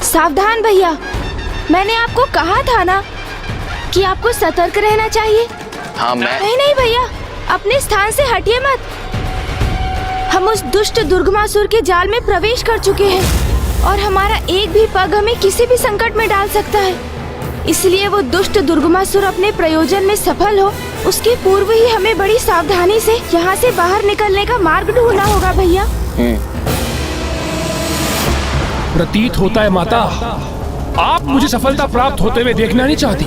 सावधान भैया, मैंने आपको कहा था ना कि आपको सतर्क रहना चाहिए। हाँ, मैं नहीं भैया, अपने स्थान से हटिए मत। हम उस दुष्ट दुर्गमासुर के जाल में प्रवेश कर चुके हैं और हमारा एक भी पग हमें किसी भी संकट में डाल सकता है। इसलिए वो दुष्ट दुर्गमासुर अपने प्रयोजन में सफल हो, उसके पूर्व ही हमें बड़ी सावधानी से यहाँ से बाहर निकलने का मार्ग ढूंढना होगा भैया। प्रतीत होता है माता, आप मुझे सफलता प्राप्त होते हुए देखना नहीं चाहती,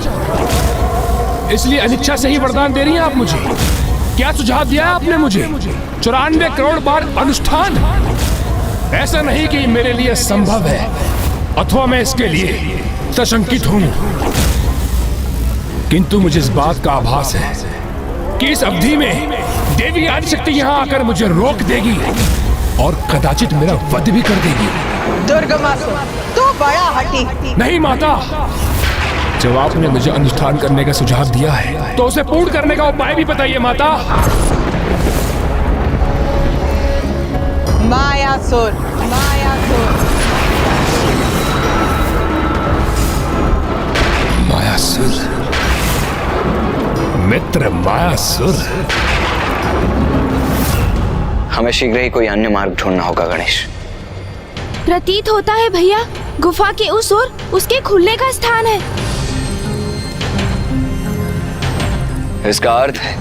इसलिए अनिच्छा से ही वरदान दे रही हैं आप मुझे। क्या सुझाव दिया है आपने मुझे? 94 करोड़ बार अनुष्ठान? ऐसा नहीं कि मेरे लिए संभव है अथवा मैं इसके लिए सशंकित हूं, किंतु मुझे इस बात का आभास है कि इस अवधि में देवी आदिशक्ति यहाँ आकर मुझे रोक देगी और कदाचित मेरा वध भी कर देगी। दुर्गमासुर, तू बड़ा हठी। नहीं माता, जब आपने मुझे अनुष्ठान करने का सुझाव दिया है तो उसे पूर्ण करने का उपाय भी बताइए माता। मायासुर, मायासुर, मायासुर, मित्र मायासुर। हमें शीघ्र ही कोई अन्य मार्ग ढूंढना होगा गणेश। प्रतीत होता है भैया, गुफा के उस ओर उसके खुलने का स्थान है। इसका अर्थ है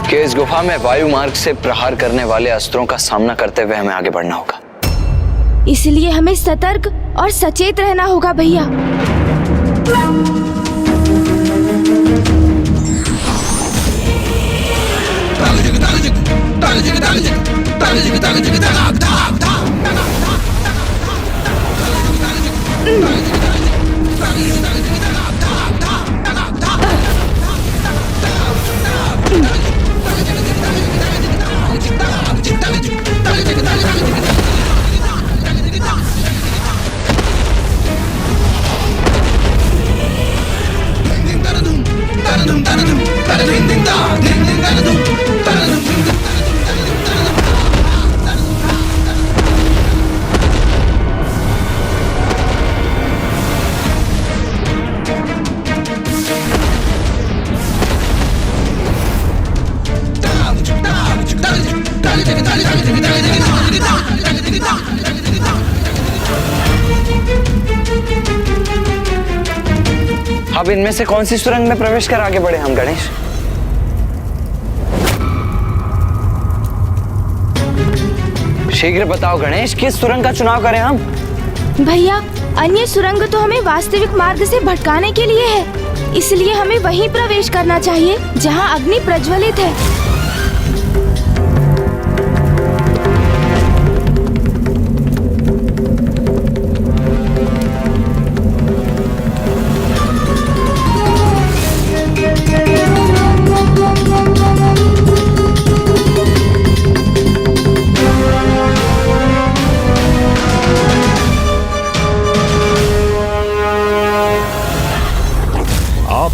कि इस गुफा में वायु मार्ग से प्रहार करने वाले अस्त्रों का सामना करते हुए हमें आगे बढ़ना होगा। इसलिए हमें सतर्क और सचेत रहना होगा भैया। अब इनमें से कौन सी सुरंग में प्रवेश कर आगे बढ़े हम गणेश? शीघ्र बताओ गणेश, किस सुरंग का चुनाव करें हम? भैया, अन्य सुरंग तो हमें वास्तविक मार्ग से भटकाने के लिए है, इसलिए हमें वहीं प्रवेश करना चाहिए जहां अग्नि प्रज्वलित है।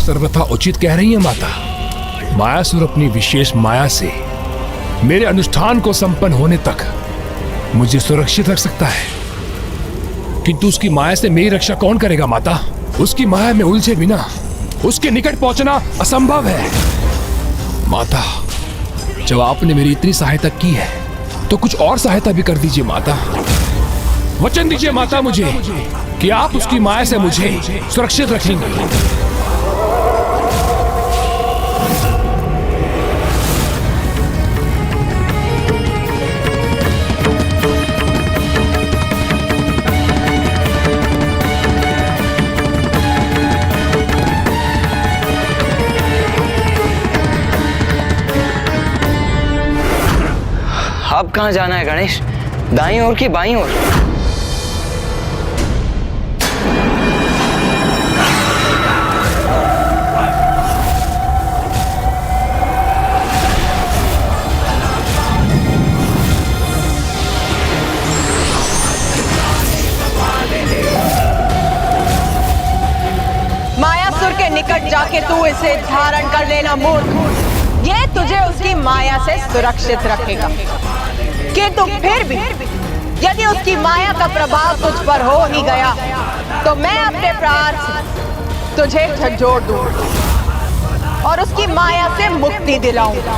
सर्वथा उचित कह रही है माता। मायासुर अपनी विशेष माया से मेरे अनुष्ठान को संपन्न होने तक मुझे सुरक्षित रख सकता है, किंतु उसकी माया से मेरी रक्षा कौन करेगा माता? उसकी माया में उलझे बिना उसके निकट पहुंचना असंभव है। माता, जब आपने मेरी इतनी सहायता की है तो कुछ और सहायता भी कर दीजिए माता। वचन दीजिए माता मुझे कि आप उसकी माया से मुझे सुरक्षित रखेंगे। अब कहां जाना है गणेश? दाईं ओर की बाईं ओर? मायासुर के निकट जाके तू इसे धारण कर लेना मूर्ख। ये तुझे उसकी माया से सुरक्षित रखेगा, किंतु फिर भी यदि उसकी माया का प्रभाव तुझ पर हो ही गया तो मैं अपने प्राण से तुझे झंझोड़ दूं और उसकी माया से मुक्ति दिलाऊंगा।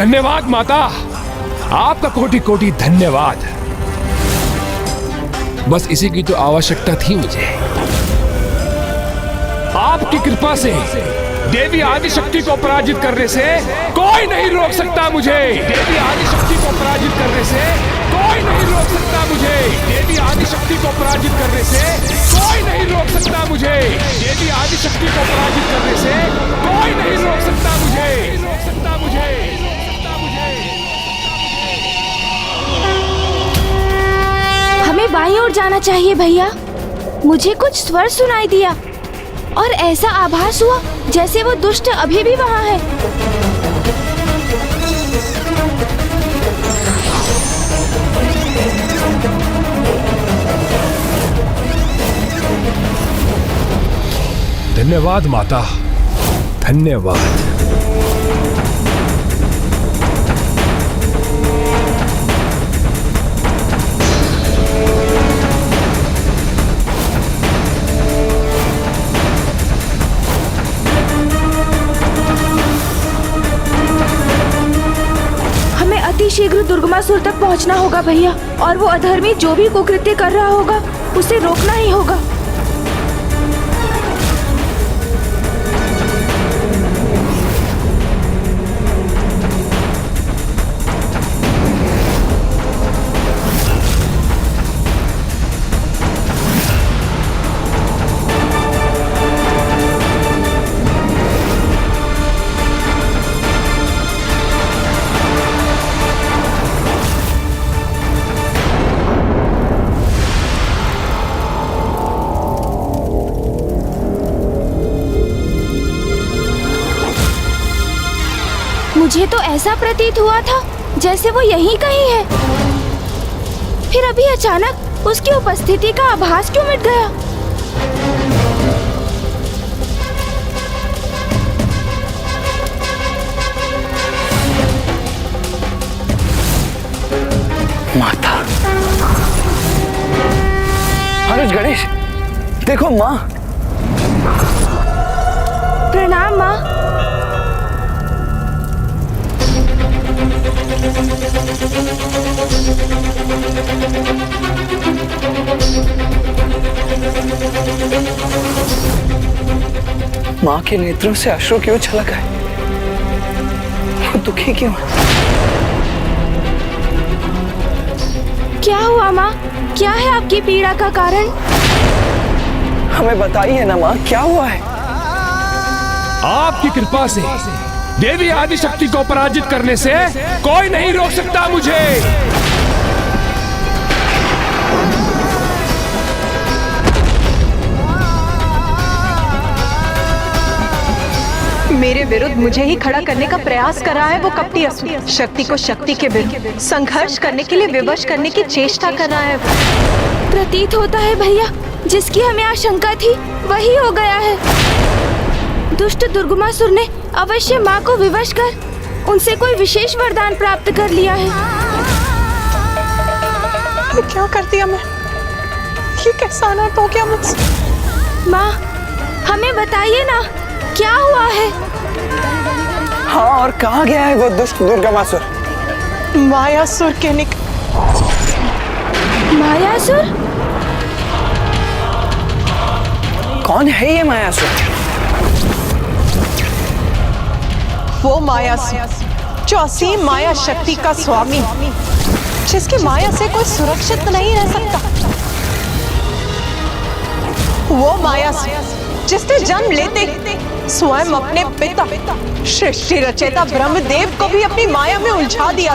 धन्यवाद माता, आपका कोटि कोटि धन्यवाद। बस इसी की तो आवश्यकता थी मुझे। आपकी कृपा से देवी आदिशक्ति को पराजित करने से कोई नहीं रोक सकता मुझे। देवी आदिशक्ति को पराजित करने से कोई नहीं रोक सकता मुझे। देवी आदिशक्ति को पराजित करने से कोई नहीं रोक सकता मुझे। देवी आदिशक्ति को पराजित करने से कोई नहीं रोक सकता मुझे। रोक सकता मुझे। हमें बाईं ओर जाना चाहिए भैया। मुझे कुछ स्वर सुनाई दिया और ऐसा आभास हुआ जैसे वो दुष्ट अभी भी वहाँ है। धन्यवाद माता, धन्यवाद। शीघ्र दुर्गमासुर तक पहुंचना होगा भैया, और वो अधर्मी जो भी कुकृत्य कर रहा होगा उसे रोकना ही होगा। मुझे तो ऐसा प्रतीत हुआ था जैसे वो यहीं कहीं है, फिर अभी अचानक उसकी उपस्थिति का आभास क्यों मिट गया? माता, अनुज, गणेश, देखो माँ। प्रणाम माँ। माँ के नेत्रों से अश्रु क्यों छलक है? वो दुखी क्यों है? क्या हुआ माँ? क्या है आपकी पीड़ा का कारण? हमें बताइए ना माँ, क्या हुआ है? आपकी कृपा से देवी आदिशक्ति को पराजित करने से कोई नहीं रोक सकता मुझे। मेरे विरुद्ध मुझे ही खड़ा करने का प्रयास कर रहा है वो कपटी असुर। शक्ति को शक्ति के विरुद्ध संघर्ष करने के लिए विवश करने की चेष्टा कर रहा है वो। प्रतीत होता है भैया, जिसकी हमें आशंका थी वही हो गया है। दुष्ट दुर्गमासुर ने अवश्य माँ को विवश कर उनसे कोई विशेष वरदान प्राप्त कर लिया है। क्या कर दिया मैं? ये कैसा अनर्थ हो गया मुझसे? माँ, हमें बताइए ना, क्या हुआ है? हाँ, और कहाँ गया है वो दुष्ट दुर्गमासुर? मायासुर के मायासुर? कौन है ये मायासुर? वो मायासुर जो असीम माया शक्ति का स्वामी, जिसकी माया से कोई सुरक्षित नहीं रह सकता। वो मायासुर जिसने जन्म लेते स्वयं अपने पिता सृष्टि रचयिता ब्रह्मदेव को भी अपनी माया में उलझा दिया।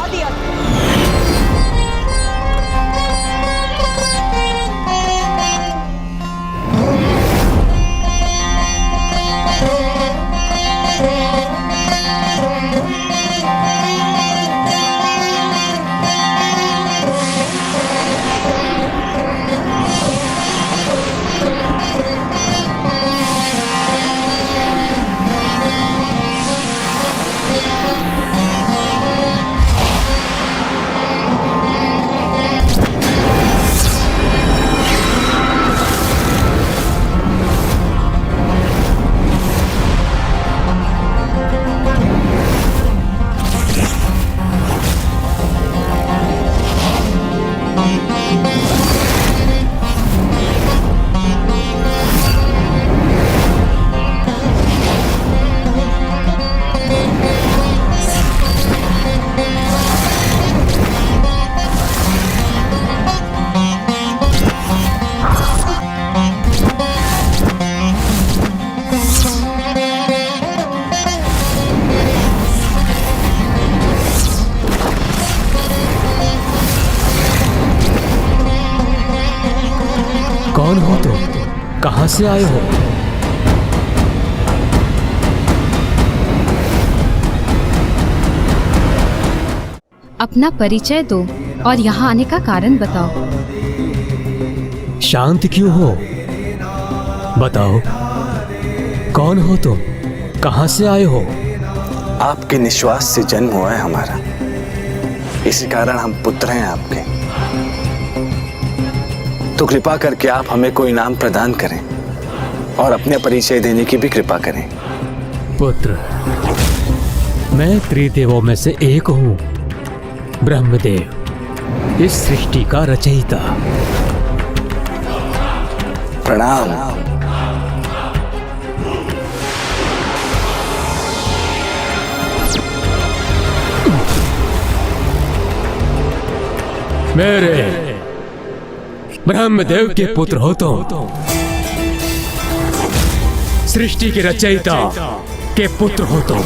कहां से आए हो? अपना परिचय दो और यहाँ आने का कारण बताओ। शांत क्यों हो? बताओ, कौन हो तुम? कहां से आए हो? आपके निश्वास से जन्म हुआ है हमारा, इसी कारण हम पुत्र हैं आपके। तो कृपा करके आप हमें कोई नाम प्रदान करें और अपने परिचय देने की भी कृपा करें। पुत्र, मैं त्रिदेवों में से एक हूं, ब्रह्मदेव, इस सृष्टि का रचयिता। प्रणाम। मेरे ब्रह्मदेव के पुत्र हो तुम, सृष्टि के रचयिता के पुत्र हो तुम।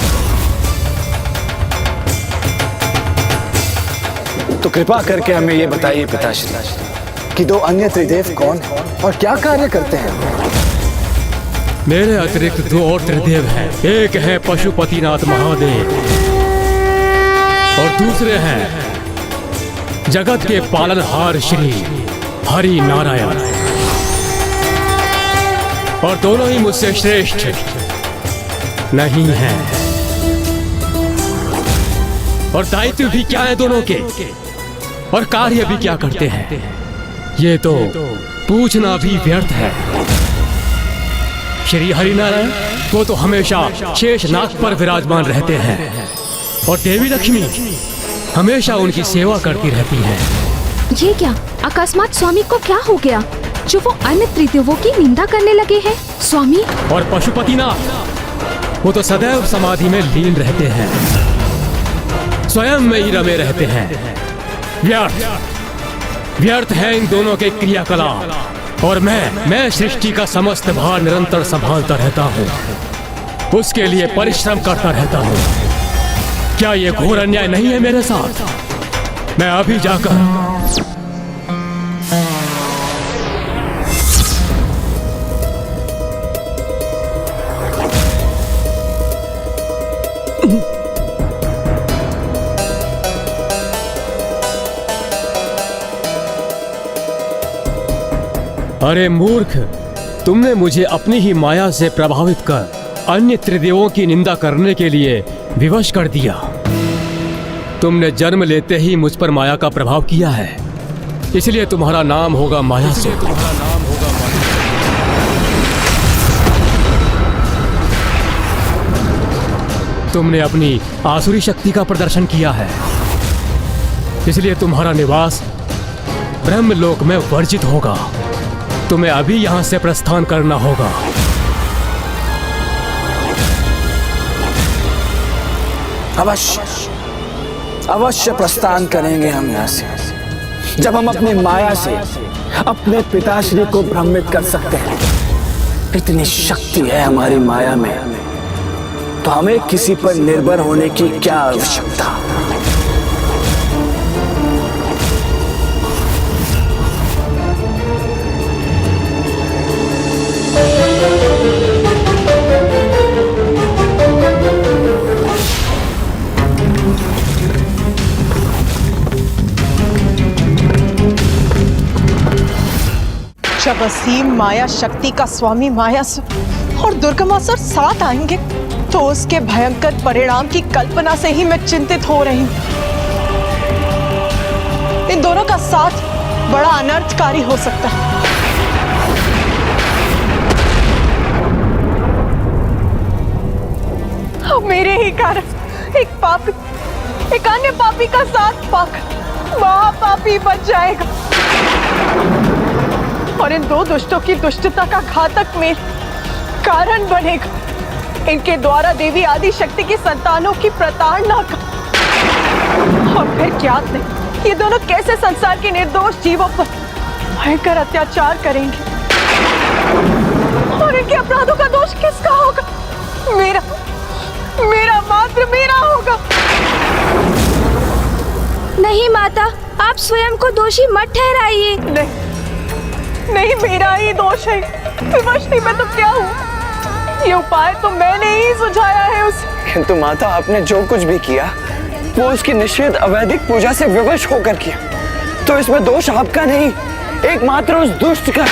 तो कृपा करके हमें ये बताइए पिताश्री कि दो अन्य त्रिदेव कौन हैं और क्या कार्य करते हैं? मेरे अतिरिक्त दो और त्रिदेव हैं। एक है पशुपतिनाथ महादेव और दूसरे हैं जगत के पालनहार श्री हरि नारायण। और दोनों ही मुझसे श्रेष्ठ नहीं हैं। और दायित्व भी क्या है दोनों के, और कार्य भी क्या करते हैं, ये तो पूछना भी व्यर्थ है। श्री हरिनारायण वो तो हमेशा शेषनाग पर विराजमान रहते हैं और देवी लक्ष्मी हमेशा उनकी सेवा करती रहती है। ये क्या अकस्मात स्वामी को क्या हो गया जो वो अन्य त्रिदेवों की निंदा करने लगे हैं? स्वामी और पशुपतिनाथ वो तो सदैव समाधि में लीन रहते हैं, स्वयं में ही रमे रहते हैं। व्यर्थ है इन दोनों के क्रियाकलाप। और मैं सृष्टि का समस्त भार निरंतर संभालता रहता हूँ, उसके लिए परिश्रम करता रहता हूँ। क्या ये घोर अन्याय नहीं है मेरे साथ? मैं अभी जाकर अरे मूर्ख, तुमने मुझे अपनी ही माया से प्रभावित कर अन्य त्रिदेवों की निंदा करने के लिए विवश कर दिया। तुमने जन्म लेते ही मुझ पर माया का प्रभाव किया है, इसलिए तुम्हारा नाम होगा माया से। तुमने अपनी आसुरी शक्ति का प्रदर्शन किया है, इसलिए तुम्हारा निवास ब्रह्मलोक में वर्जित होगा। तुम्हें अभी यहां से प्रस्थान करना होगा। अवश्य प्रस्थान करेंगे हम यहाँ से, जब हम अपनी माया से अपने पिताश्री को भ्रमित कर सकते हैं। इतनी शक्ति है हमारी माया में, तो हमें किसी पर निर्भर होने की क्या आवश्यकता। जब असीम माया शक्ति का स्वामी मायासुर और दुर्गमासुर साथ आएंगे तो उसके भयंकर परिणाम की कल्पना से ही मैं चिंतित हो रही हूँ। इन दोनों का साथ बड़ा अनर्थकारी हो सकता है। मेरे ही कारण एक अन्य पापी का साथ पाकर महापापी बच जाएगा और इन दो दुष्टों की दुष्टता का घातक मेल कारण बनेगा। इनके द्वारा देवी आदि शक्ति की संतानों की प्रताड़ना का। और फिर क्या नहीं, ये दोनों कैसे संसार के निर्दोष जीवों पर भयंकर अत्याचार करेंगे और इनके अपराधों का दोष किसका होगा? मेरा मात्र मेरा होगा। नहीं माता, आप स्वयं को दोषी मत ठहराइए। नहीं, मेरा ही दोष है। विवश नहीं मैं तो क्या हूँ? ये उपाय तो मैंने ही सुझाया है उसे। किंतु माता, आपने जो कुछ भी किया वो उसकी निषेध अवैधिक पूजा से विवश होकर किया, तो इसमें दोष आपका नहीं, एकमात्र उस दुष्ट का।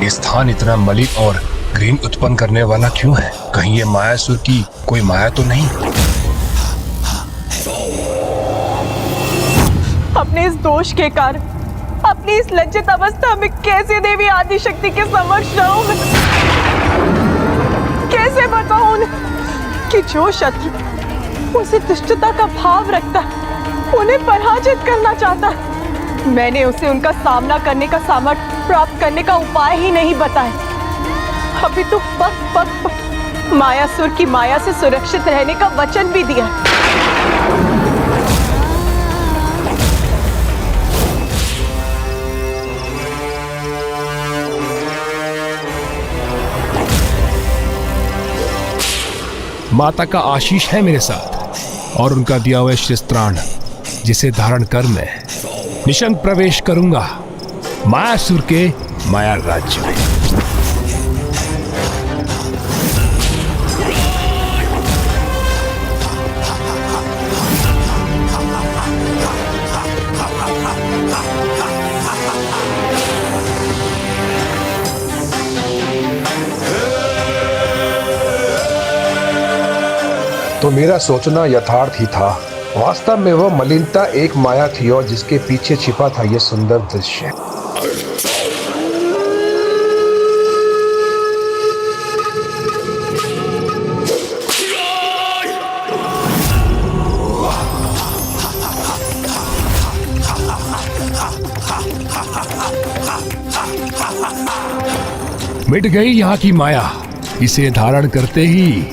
ये स्थान इतना मलिन और ग्रीन उत्पन्न करने वाला क्यों है? कहीं ये मायासुर की कोई माया तो नहीं? अपने इस दोष के कारण, अपनी इस लज्जित अवस्था में कैसे देवी आदिशक्ति के समक्ष रहूं मैं? कैसे बताऊं उन्हें कि जो शत्रु उनसे दुष्टता का भाव रखता है, उन्हें पराजित करना चाहता है, मैंने उसे उनका सामना करने का सामर्थ्य प्राप्त करने का उपाय ही नहीं बताया। अभी तो पग पग पर मायासुर की माया से सुरक्षित रहने का वचन भी दिया। माता का आशीष है मेरे साथ और उनका दिया हुआ शस्त्राण, जिसे धारण कर मैं निशंक प्रवेश करूंगा मायासुर के माया राज्य में। तो मेरा सोचना यथार्थ ही था। वास्तव में वह मलिनता एक माया थी और जिसके पीछे छिपा था यह सुंदर दृश्य। मिट गई यहाँ की माया इसे धारण करते ही,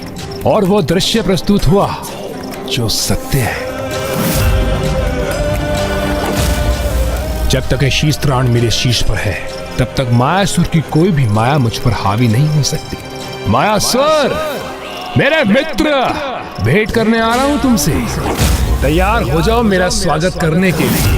और वो दृश्य प्रस्तुत हुआ जो सत्य है। जब तक ये शीस्त्राण मेरे शीश पर है, तब तक मायासुर की कोई भी माया मुझ पर हावी नहीं हो सकती। मायासुर, मेरे मित्र, भेंट करने आ रहा हूं तुमसे। तैयार हो जाओ मेरा स्वागत करने के लिए।